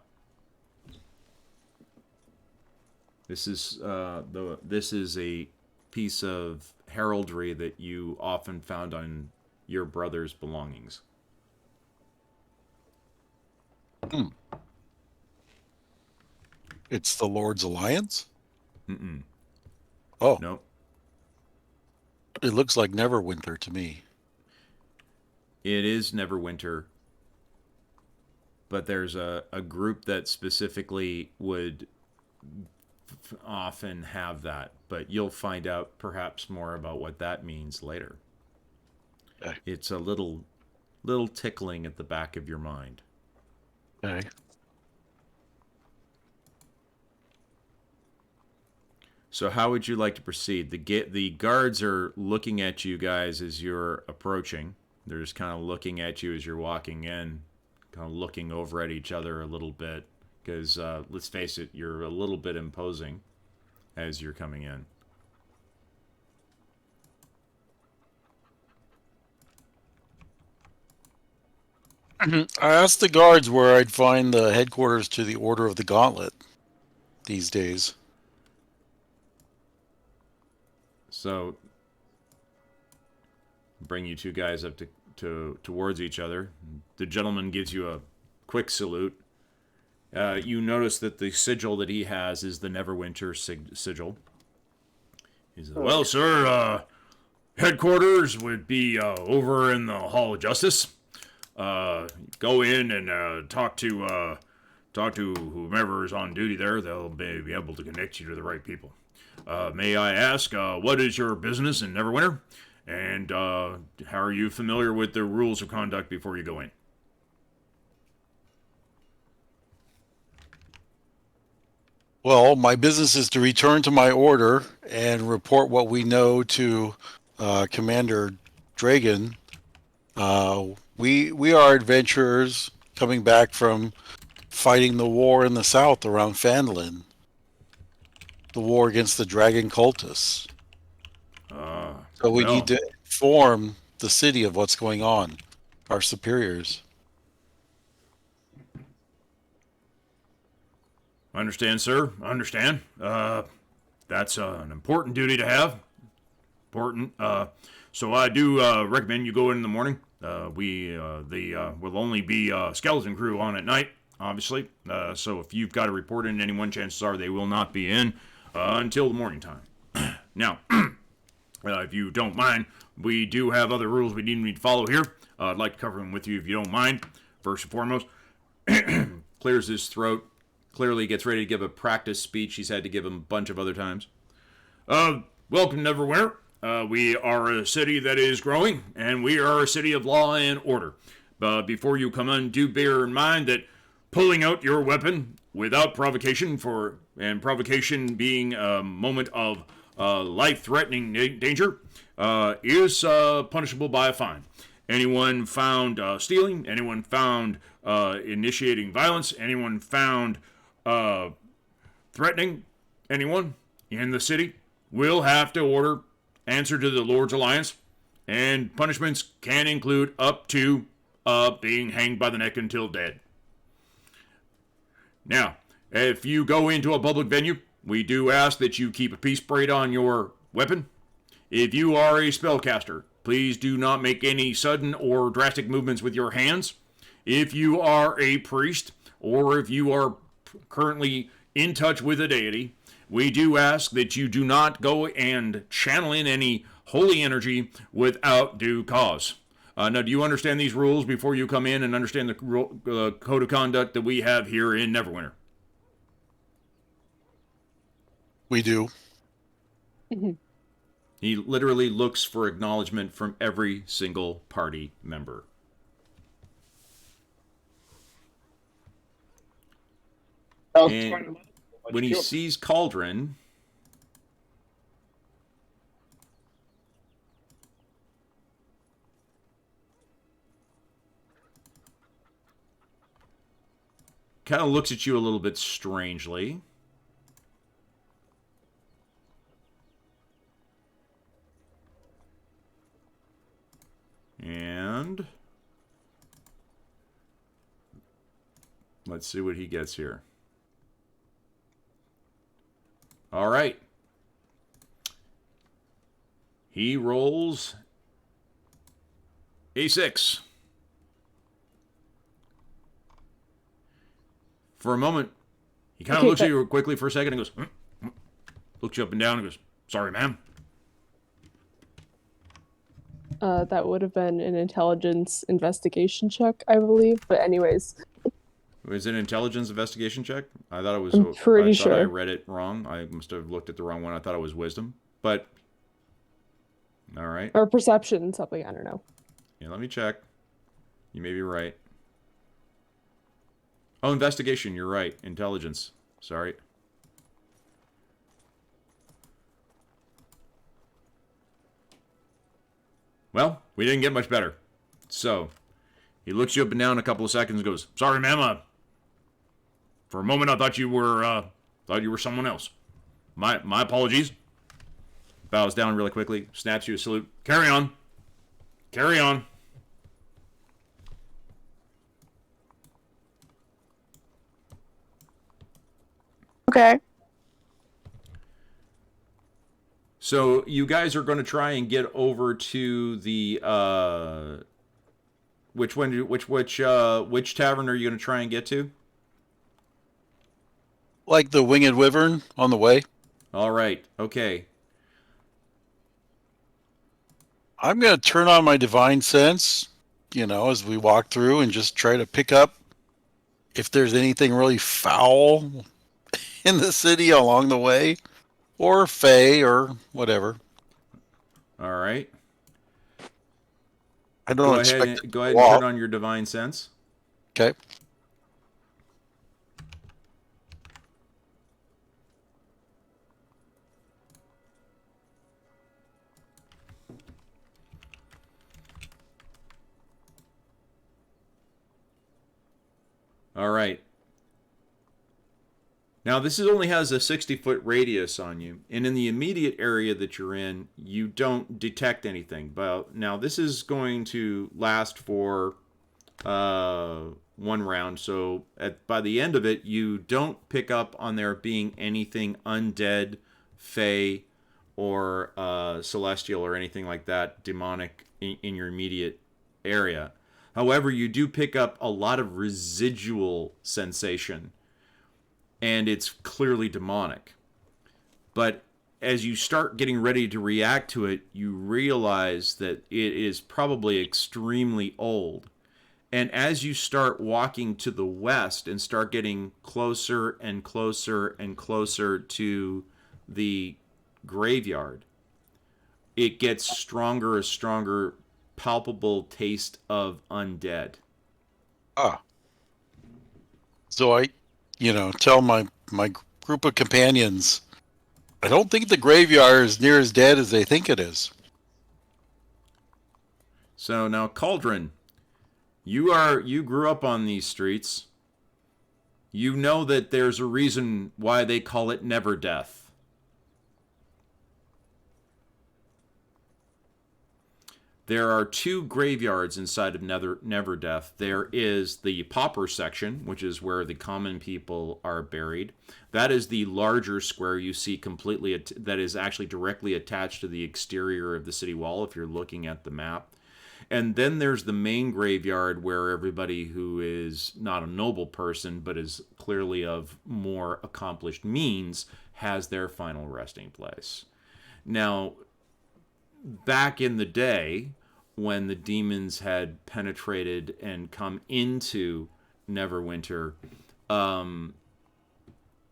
This is a piece of heraldry that you often found on your brother's belongings. Hmm. It's the Lord's Alliance? Mm-mm. Oh. Nope. It looks like Neverwinter to me. It is Neverwinter, but there's a group that specifically would often have that, but you'll find out perhaps more about what that means later. Okay. It's a little tickling at the back of your mind. Okay. So how would you like to proceed? The guards are looking at you guys as you're approaching. They're just kind of looking at you as you're walking in, kind of looking over at each other a little bit, because let's face it, you're a little bit imposing as you're coming in. I asked the guards where I'd find the headquarters to the Order of the Gauntlet these days. So, bring you two guys up towards each other. The gentleman gives you a quick salute. You notice that the sigil that he has is the Neverwinter sigil. He says, well, sir, headquarters would be over in the Hall of Justice. Go in and talk to whomever is on duty there. They'll be able to connect you to the right people. May I ask, what is your business in Neverwinter? And how are you familiar with the rules of conduct before you go in? Well, my business is to return to my order and report what we know to Commander Dragon. We are adventurers coming back from fighting the war in the south around Fanlin. The war against the dragon cultists. So we need to inform the city of what's going on, our superiors. Understand, sir. Understand. That's an important duty to have. Important. So I do recommend you go in the morning. Will only be skeleton crew on at night, obviously. So if you've got to report in anyone, chances are they will not be in until the morning time. Now, if you don't mind, we do have other rules we need to follow here. I'd like to cover them with you if you don't mind. First and foremost, clears his throat. Clearly gets ready to give a practice speech he's had to give him a bunch of other times. Welcome, Neverwinter. We are a city that is growing, and we are a city of law and order. But before you come in, do bear in mind that pulling out your weapon without provocation, provocation being a moment of life-threatening danger, is punishable by a fine. Anyone found stealing, anyone found initiating violence, anyone found threatening anyone in the city will have to answer to the Lord's Alliance, and punishments can include up to being hanged by the neck until dead. Now, if you go into a public venue, we do ask that you keep a peace braid on your weapon. If you are a spellcaster, please do not make any sudden or drastic movements with your hands. If you are a priest, or if you are currently in touch with a deity, we do ask that you do not go and channel in any holy energy without due cause. Now, do you understand these rules before you come in and understand the code of conduct that we have here in Neverwinter? We do. He literally looks for acknowledgement from every single party member. And when he sees Cauldron, kind of looks at you a little bit strangely. And let's see what he gets here. All right. He rolls a 6. For a moment, he kind of looks at you quickly for a second and goes, looks you up and down and goes, sorry, ma'am. That would have been an intelligence investigation check, I believe. But anyways. Was it an intelligence investigation check? I thought it was. I'm pretty sure. I read it wrong. I must have looked at the wrong one. I thought it was wisdom. But, all right. Or perception, something, I don't know. Yeah, let me check. You may be right. Oh, investigation, you're right. Intelligence. Sorry. Well, we didn't get much better. So, he looks you up and down a couple of seconds and goes, sorry, ma'am. For a moment, I thought you were someone else. My apologies. Bows down really quickly, snaps you a salute. Carry on. Carry on. Okay. So you guys are going to try and get over to the which tavern are you going to try and get to? Like the Winged Wyvern on the way. All right. Okay. I'm going to turn on my divine sense, as we walk through and just try to pick up if there's anything really foul in the city along the way, or fey or whatever. All right. I don't expect it to Go ahead go and turn off. on your divine sense. Okay. All right. Now, this only has a 60-foot radius on you, and in the immediate area that you're in, you don't detect anything. But now, this is going to last for one round, so by the end of it, you don't pick up on there being anything undead, fey, or celestial, or anything like that, demonic in your immediate area. However, you do pick up a lot of residual sensation, and it's clearly demonic. But as you start getting ready to react to it, you realize that it is probably extremely old. And as you start walking to the west and start getting closer and closer and closer to the graveyard, it gets stronger, a stronger, palpable taste of undead. Ah. So I, tell my group of companions, I don't think the graveyard is near as dead as they think it is. So now, Cauldron, you grew up on these streets. You know that there's a reason why they call it Never Death. There are two graveyards inside of Never Death. There is the pauper section, which is where the common people are buried. That is the larger square you see completely, that is actually directly attached to the exterior of the city wall if you're looking at the map. And then there's the main graveyard where everybody who is not a noble person, but is clearly of more accomplished means, has their final resting place. Now, back in the day, when the demons had penetrated and come into Neverwinter,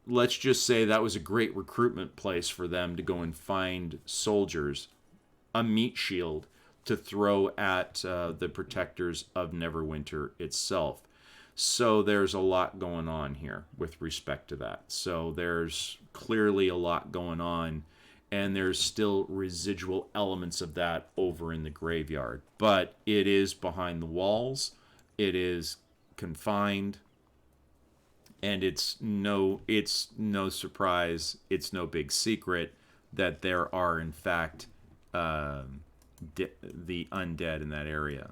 let's just say that was a great recruitment place for them to go and find soldiers, a meat shield to throw at the protectors of Neverwinter itself. So there's a lot going on here with respect to that. So there's clearly a lot going on, and there's still residual elements of that over in the graveyard. But it is behind the walls, it is confined, and it's no surprise, it's no big secret that there are, in fact, the undead in that area.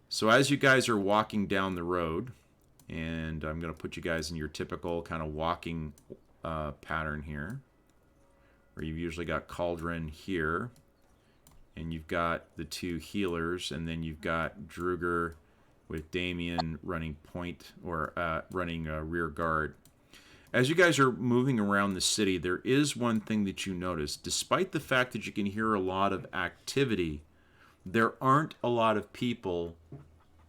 So as you guys are walking down the road, and I'm going to put you guys in your typical kind of walking pattern here, where you've usually got Cauldron here, and you've got the two healers, and then you've got Druger with Damien running point, or running rear guard. As you guys are moving around the city, there is one thing that you notice. Despite the fact that you can hear a lot of activity, there aren't a lot of people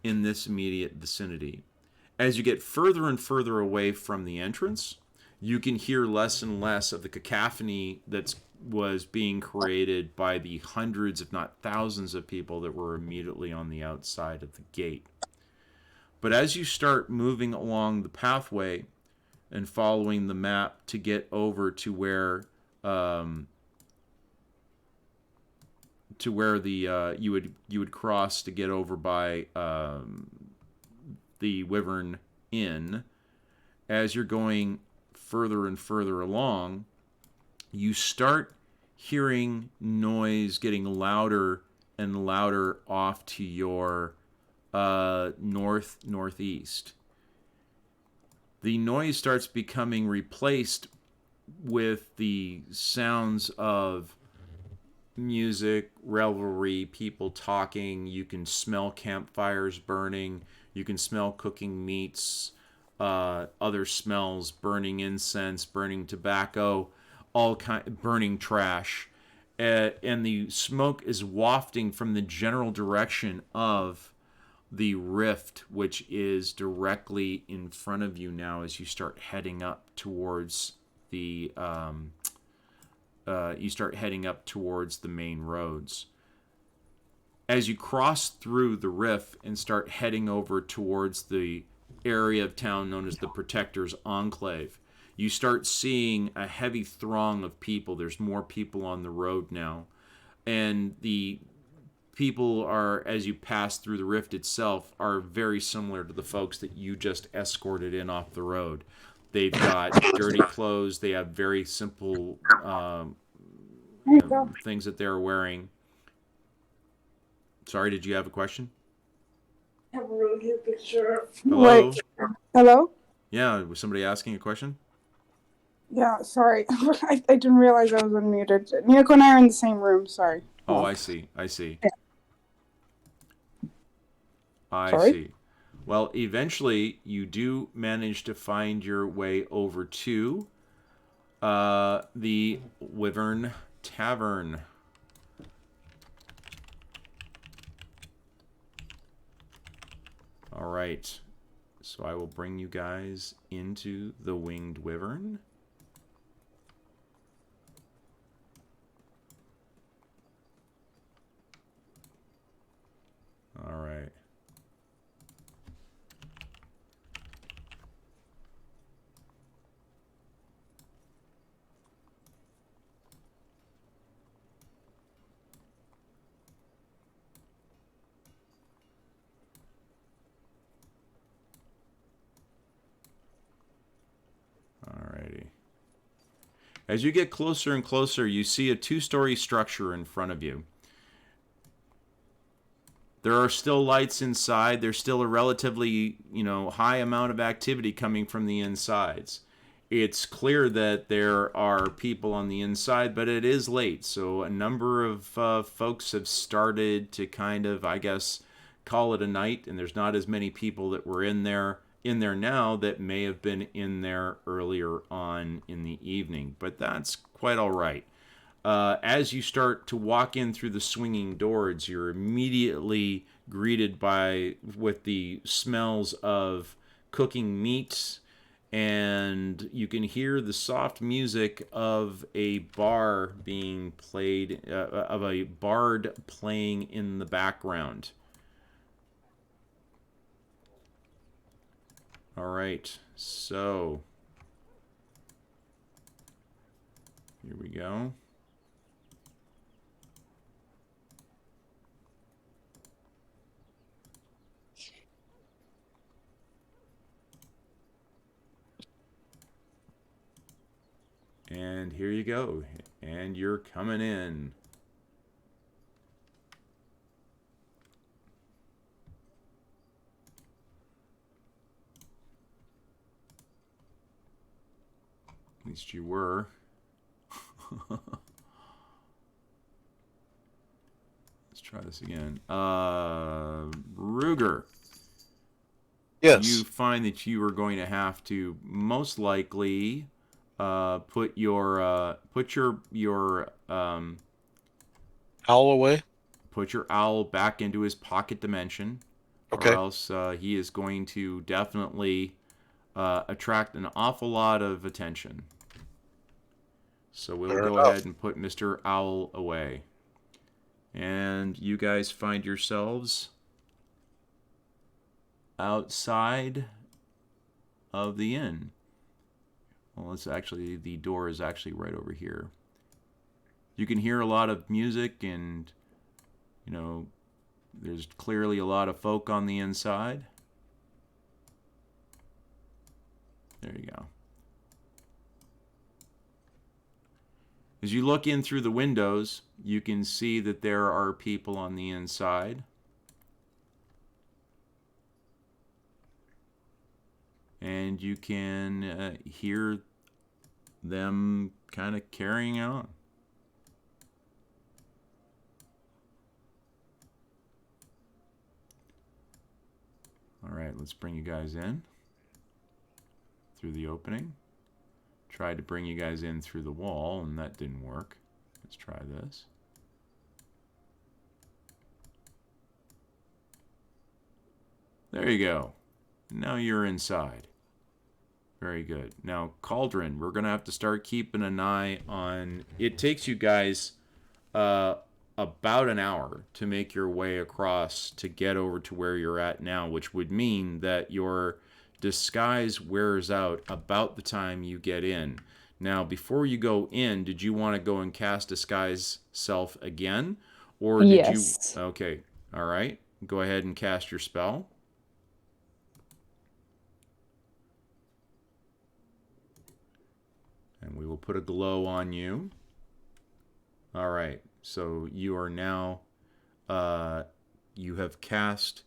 in this immediate vicinity. As you get further and further away from the entrance, you can hear less and less of the cacophony that was being created by the hundreds, if not thousands, of people that were immediately on the outside of the gate. But as you start moving along the pathway and following the map to get over to where you would cross to get over by the Wyvern Inn, as you're going further and further along, you start hearing noise getting louder and louder off to your northeast. The noise starts becoming replaced with the sounds of music, revelry, people talking. You can smell campfires burning. You can smell cooking meats, other smells, burning incense, burning tobacco, burning trash. and the smoke is wafting from the general direction of the rift, which is directly in front of you now as you start heading up towards the main roads. As you cross through the rift and start heading over towards the area of town known as the Protector's Enclave, you start seeing a heavy throng of people. There's more people on the road now. And the people are, as you pass through the rift itself, are very similar to the folks that you just escorted in off the road. They've got dirty clothes. They have very simple things that they're wearing. Sorry, did you have a question? I have a really cute picture. Hello? Like, hello? Yeah, was somebody asking a question? Yeah, sorry. I didn't realize I was unmuted. Nico and I are in the same room, sorry. Oh, I see. I see. Yeah. I Sorry? see. Well, eventually, you do manage to find your way over to the Wyvern Tavern. All right. So I will bring you guys into the Winged Wyvern. All right. Alrighty. As you get closer and closer, you see a two-story structure in front of you. There are still lights inside. There's still a relatively, high amount of activity coming from the insides. It's clear that there are people on the inside, but it is late, so a number of folks have started to kind of, I guess, call it a night, and there's not as many people that were in there now that may have been in there earlier on in the evening, but that's quite all right. As you start to walk in through the swinging doors, you're immediately greeted with the smells of cooking meats, and you can hear the soft music of a bar being played, of a bard playing in the background. All right, so here we go. And here you go. And you're coming in. At least you were. Let's try this again. Ruger. Yes. You find that you are going to have to most likely put your Owl away. put your owl back into his pocket dimension, Okay. or else he is going to definitely attract an awful lot of attention. So we'll Fair go enough. ahead and put Mr. Owl away. And you guys find yourselves outside of the inn. Well, it's actually, the door is actually right over here. You can hear a lot of music, and, there's clearly a lot of folk on the inside. There you go. As you look in through the windows, you can see that there are people on the inside. And you can hear them kind of carrying on. All right, let's bring you guys in through the opening. Tried to bring you guys in through the wall, and that didn't work. Let's try this. There you go. Now you're inside. Very good. Now, Cauldron, we're going to have to start keeping an eye on... It takes you guys about an hour to make your way across to get over to where you're at now, which would mean that your disguise wears out about the time you get in. Now, before you go in, did you want to go and cast Disguise Self again? Or did Yes. you... Okay. All right. Go ahead and cast your spell. And we will put a glow on you. All right. So you are now... you have cast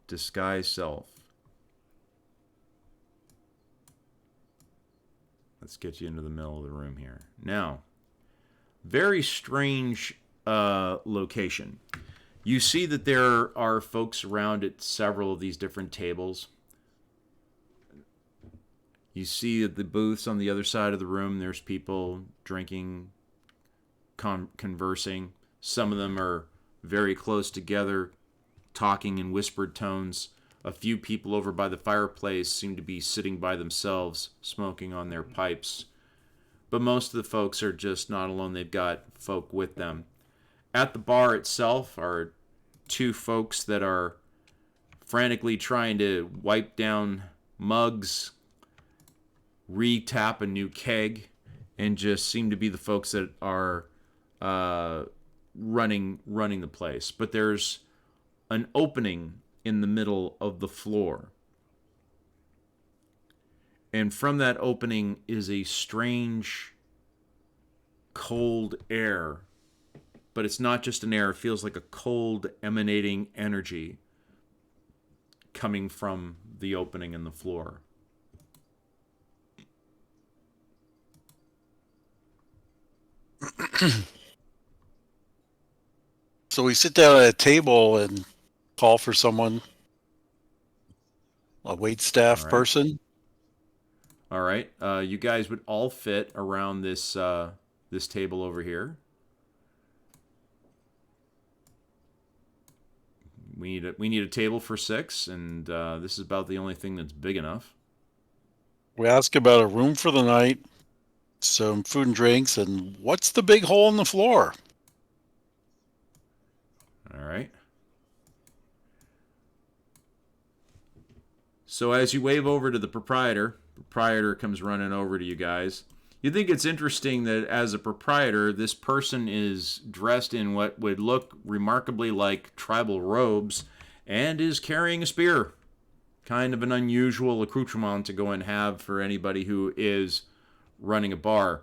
Disguise Self. Let's get you into the middle of the room here. Now, very strange location. You see that there are folks around at several of these different tables. You see at the booths on the other side of the room, there's people drinking, conversing. Some of them are very close together, talking in whispered tones. A few people over by the fireplace seem to be sitting by themselves, smoking on their pipes. But most of the folks are just not alone. They've got folk with them. At the bar itself are two folks that are frantically trying to wipe down mugs, re-tap a new keg, and just seem to be the folks that are running the place. But there's an opening in the middle of the floor. And from that opening is a strange, cold air. But it's not just an air. It feels like a cold, emanating energy coming from the opening in the floor. So we sit down at a table and call for someone, a waitstaff All right. person. All right. You guys would all fit around this this table over here. We need a table for 6, and this is about the only thing that's big enough. We ask about a room for the night, some food and drinks, and what's the big hole in the floor? All right. So as you wave over to the proprietor comes running over to you guys. You think it's interesting that as a proprietor, this person is dressed in what would look remarkably like tribal robes and is carrying a spear. Kind of an unusual accoutrement to go and have for anybody who is running a bar.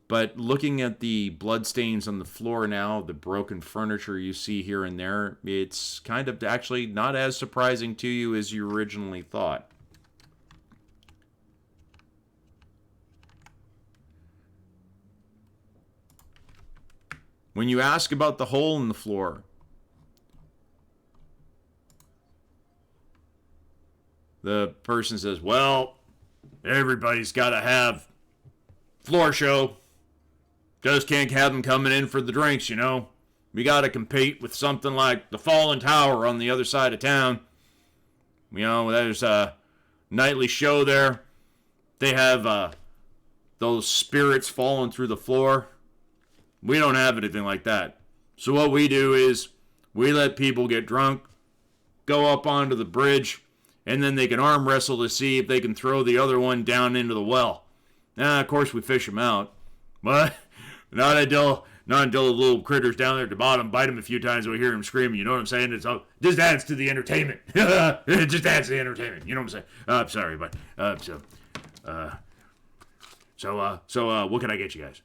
But looking at the bloodstains on the floor now, the broken furniture you see here and there, it's kind of actually not as surprising to you as you originally thought. When you ask about the hole in the floor, the person says, well, everybody's got to have floor show. Just can't have them coming in for the drinks, you know. We got to compete with something like the Fallen Tower on the other side of town. You know, there's a nightly show there. They have those spirits falling through the floor. We don't have anything like that. So what we do is we let people get drunk, go up onto the bridge, and then they can arm wrestle to see if they can throw the other one down into the well. Now, of course, we fish them out. But not until the little critters down there at the bottom bite them a few times and we hear them screaming. You know what I'm saying? It just adds to the entertainment. It just adds to the entertainment. You know what I'm saying? I'm sorry, but so what can I get you guys?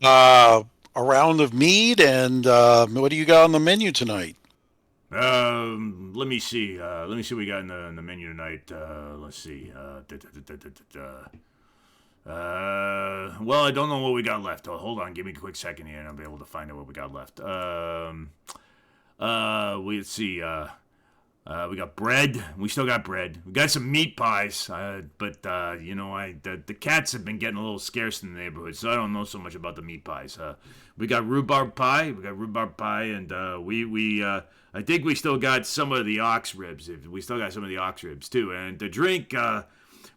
A round of mead, and what do you got on the menu tonight? Let me see. Let me see what we got in the menu tonight. Let's see. Well, I don't know what we got left. Oh, hold on. Give me a quick second here, and I'll be able to find out what we got left. Let's see. We got bread. We still got bread. We got some meat pies. But the cats have been getting a little scarce in the neighborhood, so I don't know so much about the meat pies. We got rhubarb pie. And I think we still got some of the ox ribs. We still got some of the ox ribs too. And the drink,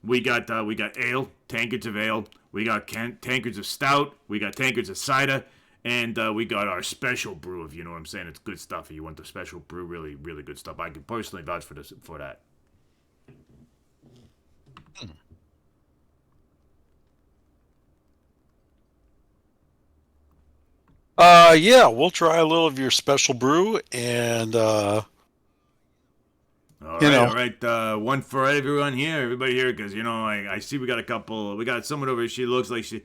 we got ale, tankards of ale. We got tankards of stout. We got tankards of cider. And we got our special brew, if you know what I'm saying. It's good stuff. If you want the special brew, really, really good stuff. I can personally vouch for that. Yeah, we'll try a little of your special brew, and All right. One for everyone here, everybody here, because I see we got someone over here. She looks like she.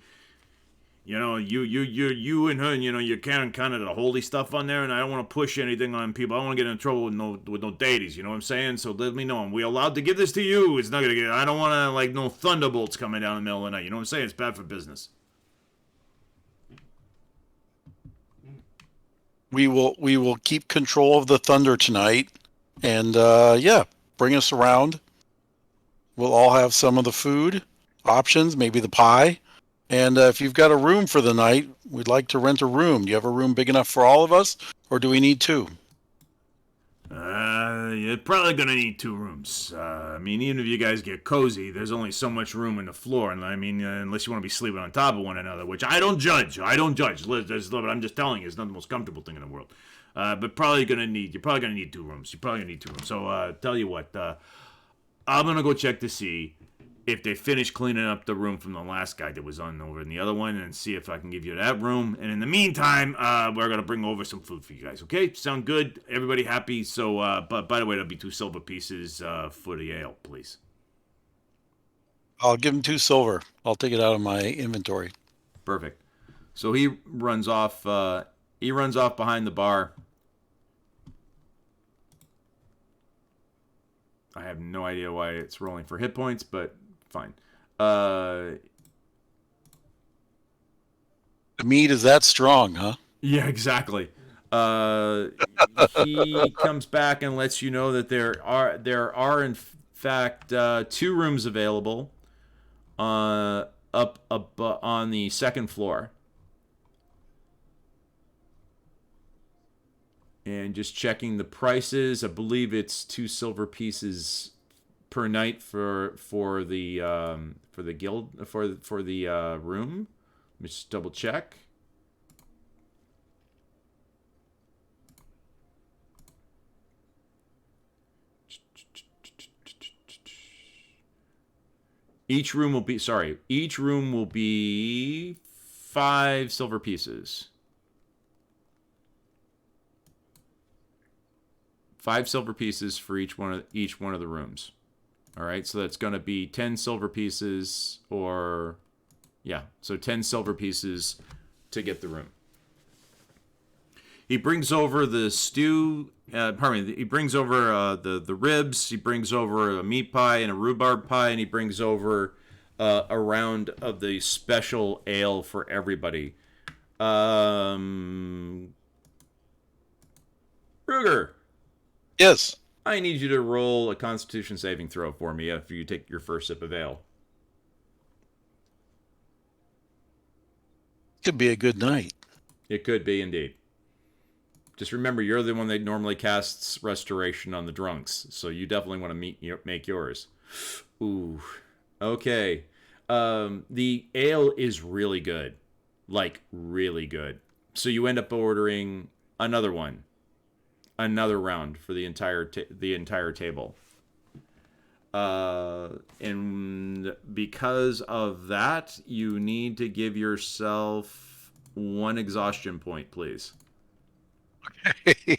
You and her, you're carrying kind of the holy stuff on there, and I don't want to push anything on people. I don't want to get in trouble with no deities, you know what I'm saying? So let me know. Are we allowed to give this to you? It's not gonna I don't want to, no thunderbolts coming down in the middle of the night. You know what I'm saying? It's bad for business. we will keep control of the thunder tonight, and bring us around. We'll all have some of the food options, maybe the pie. And if you've got a room for the night, we'd like to rent a room. Do you have a room big enough for all of us, or do we need two? You're probably gonna need 2 rooms. Even if you guys get cozy, there's only so much room in the floor, and unless you want to be sleeping on top of one another, which I don't judge. But I'm just telling you, it's not the most comfortable thing in the world. But you're probably gonna need 2 rooms. So tell you what, I'm gonna go check to see if they finish cleaning up the room from the last guy that was on over in the other one, and see if I can give you that room. And in the meantime, we're going to bring over some food for you guys, okay? Sound good? Everybody happy? So, but by the way, there'll be 2 silver pieces for the ale, please. I'll give him 2 silver. I'll take it out of my inventory. Perfect. So he runs off behind the bar. I have no idea why it's rolling for hit points, but fine. The meat is that strong, huh? Yeah, exactly. He comes back and lets you know that there are in fact 2 rooms available up on the 2nd floor. And just checking the prices, I believe it's 2 silver pieces per night for the guild for the room. Let me just double check. Each room will be 5 silver pieces. 5 silver pieces for each one of the rooms. All right, so that's going to be 10 silver pieces, so 10 silver pieces to get the room. He brings over the stew. He brings over the ribs. He brings over a meat pie and a rhubarb pie, and he brings over a round of the special ale for everybody. Ruger. Yes. I need you to roll a Constitution saving throw for me after you take your first sip of ale. Could be a good night. It could be indeed. Just remember, you're the one that normally casts restoration on the drunks, so you definitely want to make yours. Ooh. Okay. The ale is really good. Like, really good. So you end up ordering another one. Another round for the entire table. And because of that, you need to give yourself 1 exhaustion point, please. Okay.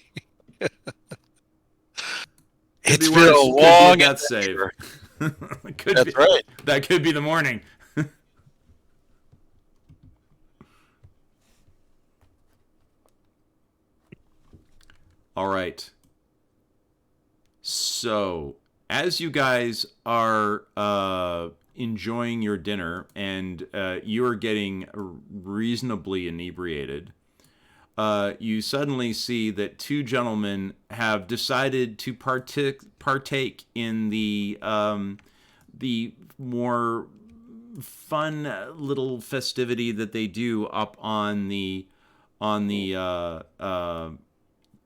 It's been a long death save. That's right. That could be the morning. All right. So, as you guys are enjoying your dinner and you are getting reasonably inebriated, you suddenly see that two gentlemen have decided to partake in the more fun little festivity that they do up on the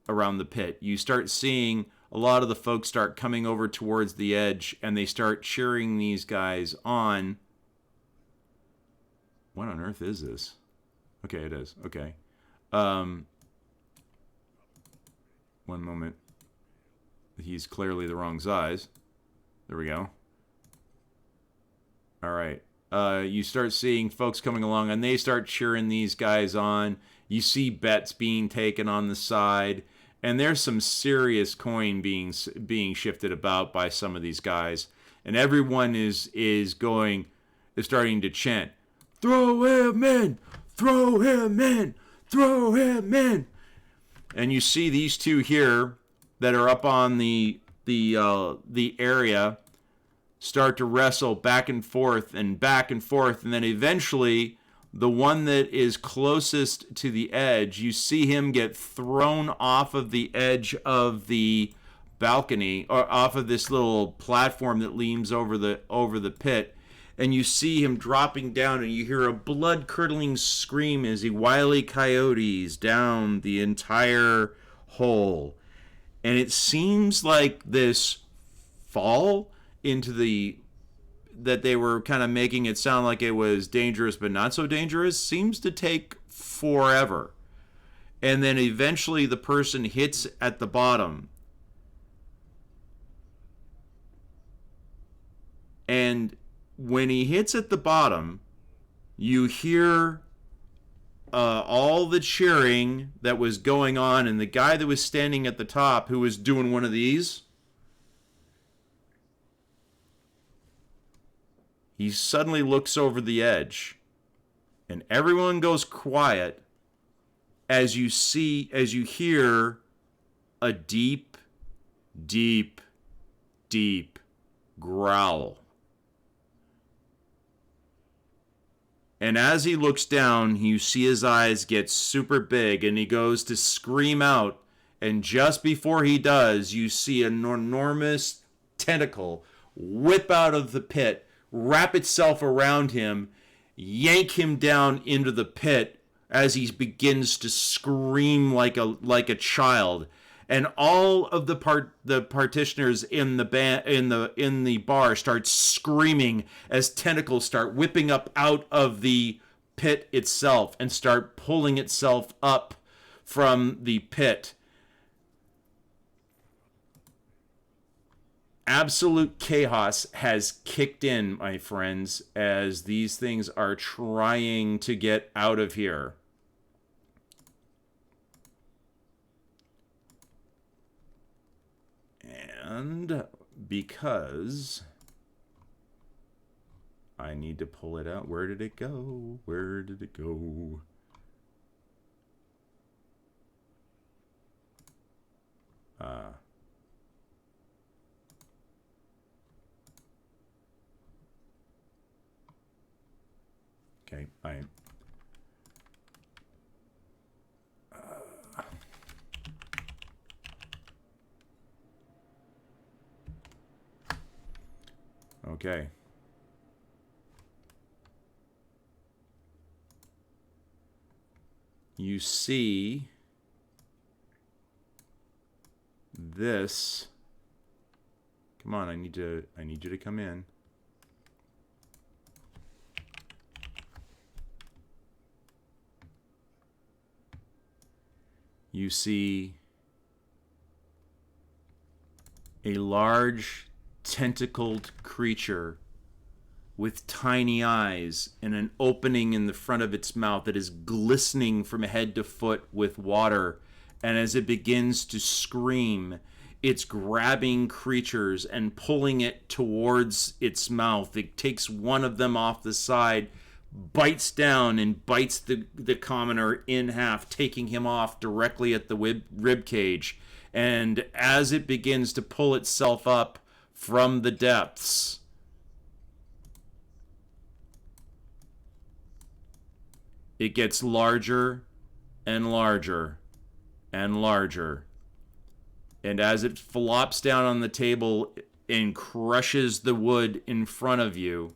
around the pit. You start seeing a lot of the folks start coming over towards the edge, and they start cheering these guys on. What on earth is this? Okay, it is. Okay. One moment. He's clearly the wrong size. There we go. All right. You start seeing folks coming along, and they start cheering these guys on. You see bets being taken on the side, and there's some serious coin being shifted about by some of these guys, and everyone is starting to chant, "Throw him in! Throw him in! Throw him in!" And you see these two here that are up on the area start to wrestle back and forth, and then eventually the one that is closest to the edge, you see him get thrown off of the edge of the balcony, or off of this little platform that leans over the pit, and you see him dropping down, and you hear a blood-curdling scream as he wily coyotes down the entire hole. And it seems like this fall into that they were kind of making it sound like it was dangerous but not so dangerous, seems to take forever. And then eventually the person hits at the bottom. And when he hits at the bottom, you hear all the cheering that was going on, and the guy that was standing at the top, who was doing one of these, he suddenly looks over the edge, and everyone goes quiet as you hear a deep, deep, deep growl. And as he looks down, you see his eyes get super big, and he goes to scream out, and just before he does, you see an enormous tentacle whip out of the pit, wrap itself around him, yank him down into the pit as he begins to scream like a child. And all of the partitioners in the bar start screaming as tentacles start whipping up out of the pit itself and start pulling itself up from the pit. Absolute chaos has kicked in, my friends, as these things are trying to get out of here. And because I need to pull it out. Where did it go? Where did it go? Okay, okay. You see this. Come on, I need you to come in. You see a large tentacled creature with tiny eyes and an opening in the front of its mouth that is glistening from head to foot with water. And as it begins to scream, it's grabbing creatures and pulling it towards its mouth. It takes one of them off the side, bites down and bites the commoner in half, taking him off directly at the rib cage. And as it begins to pull itself up from the depths, it gets larger and larger and larger. And as it flops down on the table and crushes the wood in front of you,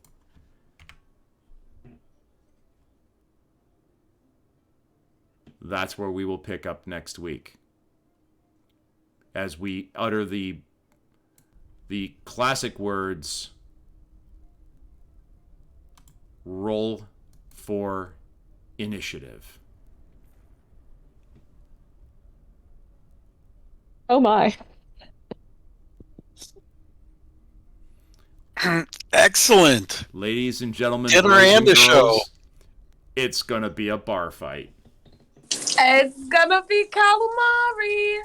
that's where we will pick up next week. As we utter the classic words, roll for initiative. Oh my. Excellent. Ladies and gentlemen, Dinner boys and a show. it's gonna be a bar fight. It's gonna be calamari.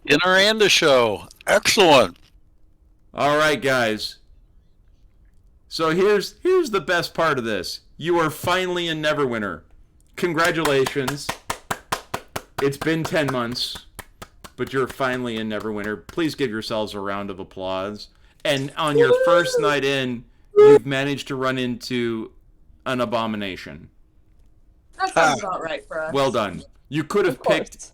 Dinner and a show. Excellent. All right, guys. So here's the best part of this. You are finally in Neverwinter. Congratulations. It's been 10 months, but you're finally in Neverwinter. Please give yourselves a round of applause. And on your first night in, you've managed to run into an abomination. That sounds about right for us. Well done. You could have Of course.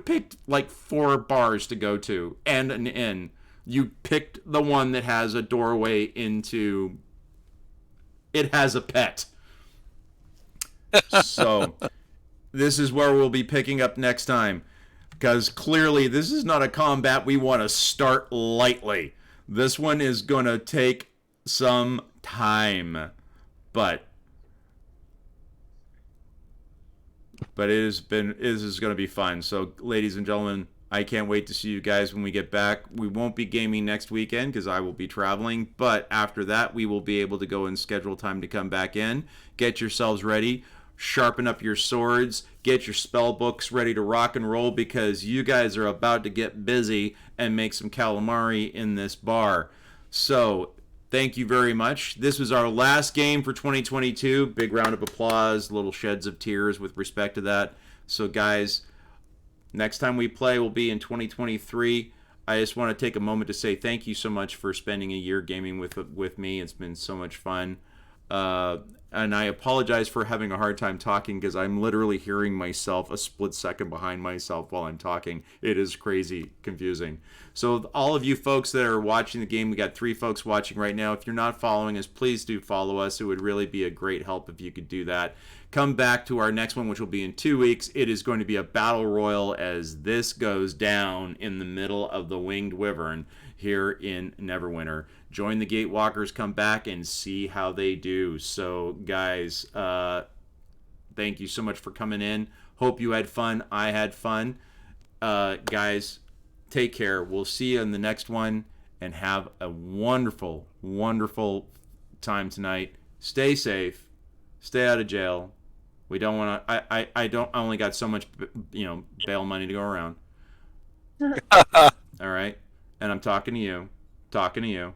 picked like 4 bars to go to and an inn. You picked the one that has a doorway into. It has a pet. So this is where we'll be picking up next time, because clearly this is not a combat we want to start lightly. This one is going to take some time, but it is going to be fun. So, ladies and gentlemen, I can't wait to see you guys when we get back. We won't be gaming next weekend because I will be traveling, but after that, we will be able to go and schedule time to come back in. Get yourselves ready. Sharpen up your swords. Get your spell books ready to rock and roll, because you guys are about to get busy and make some calamari in this bar. So, thank you very much. This was our last game for 2022. Big round of applause, little sheds of tears with respect to that. So, guys, next time we play will be in 2023. I just want to take a moment to say thank you so much for spending a year gaming with me. It's been so much fun. And I apologize for having a hard time talking, because I'm literally hearing myself a split second behind myself while I'm talking. It is crazy confusing. So all of you folks that are watching the game, we got 3 folks watching right now. If you're not following us, please do follow us. It would really be a great help if you could do that. Come back to our next one, which will be in 2 weeks. It is going to be a battle royal as this goes down in the middle of the Winged Wyvern here in Neverwinter. Join the Gatewalkers, come back and see how they do. So, guys, thank you so much for coming in. Hope you had fun. I had fun. Guys, take care. We'll see you in the next one, and have a wonderful, wonderful time tonight. Stay safe. Stay out of jail. We don't want to. I only got so much, bail money to go around. All right, and I'm talking to you.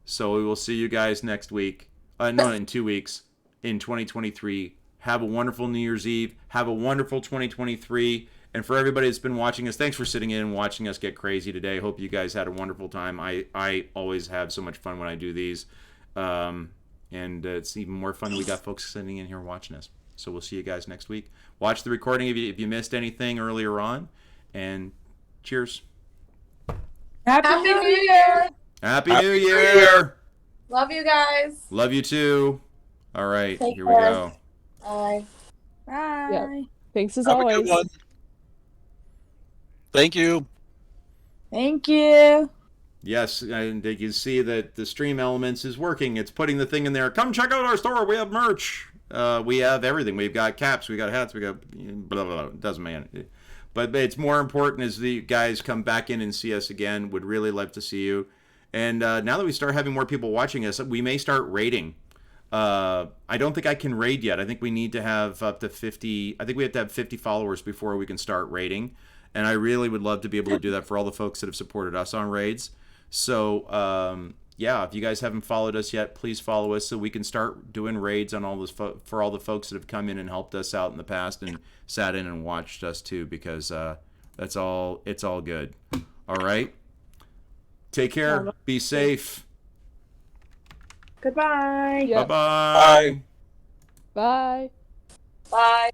So we will see you guys next week. No, in 2 weeks, in 2023. Have a wonderful New Year's Eve. Have a wonderful 2023. And for everybody that's been watching us, thanks for sitting in and watching us get crazy today. Hope you guys had a wonderful time. I always have so much fun when I do these. And it's even more fun when we got folks sitting in here watching us. So we'll see you guys next week. Watch the recording if you missed anything earlier on. And cheers. Happy New Year! Happy New Year! Love you guys. Love you too. All right, Take here we care. go. Bye. Bye. Yeah. Thanks as Have a always. good one. Thank you. Thank you. Yes, and you can see that the stream elements is working. It's putting the thing in there. Come check out our store. We have merch. We have everything. We've got caps. We got hats. We got blah, blah, blah. It doesn't matter. But it's more important as the guys come back in and see us again. Would really love to see you. And now that we start having more people watching us, we may start raiding. I don't think I can raid yet. I think we need to have up to 50. I think we have to have 50 followers before we can start raiding. And I really would love to be able to do that for all the folks that have supported us on raids. So, yeah, if you guys haven't followed us yet, please follow us so we can start doing raids on all this for all the folks that have come in and helped us out in the past and sat in and watched us too, because it's all good. All right. Take care. Be safe. Goodbye. Yep. Bye-bye. Bye. Bye.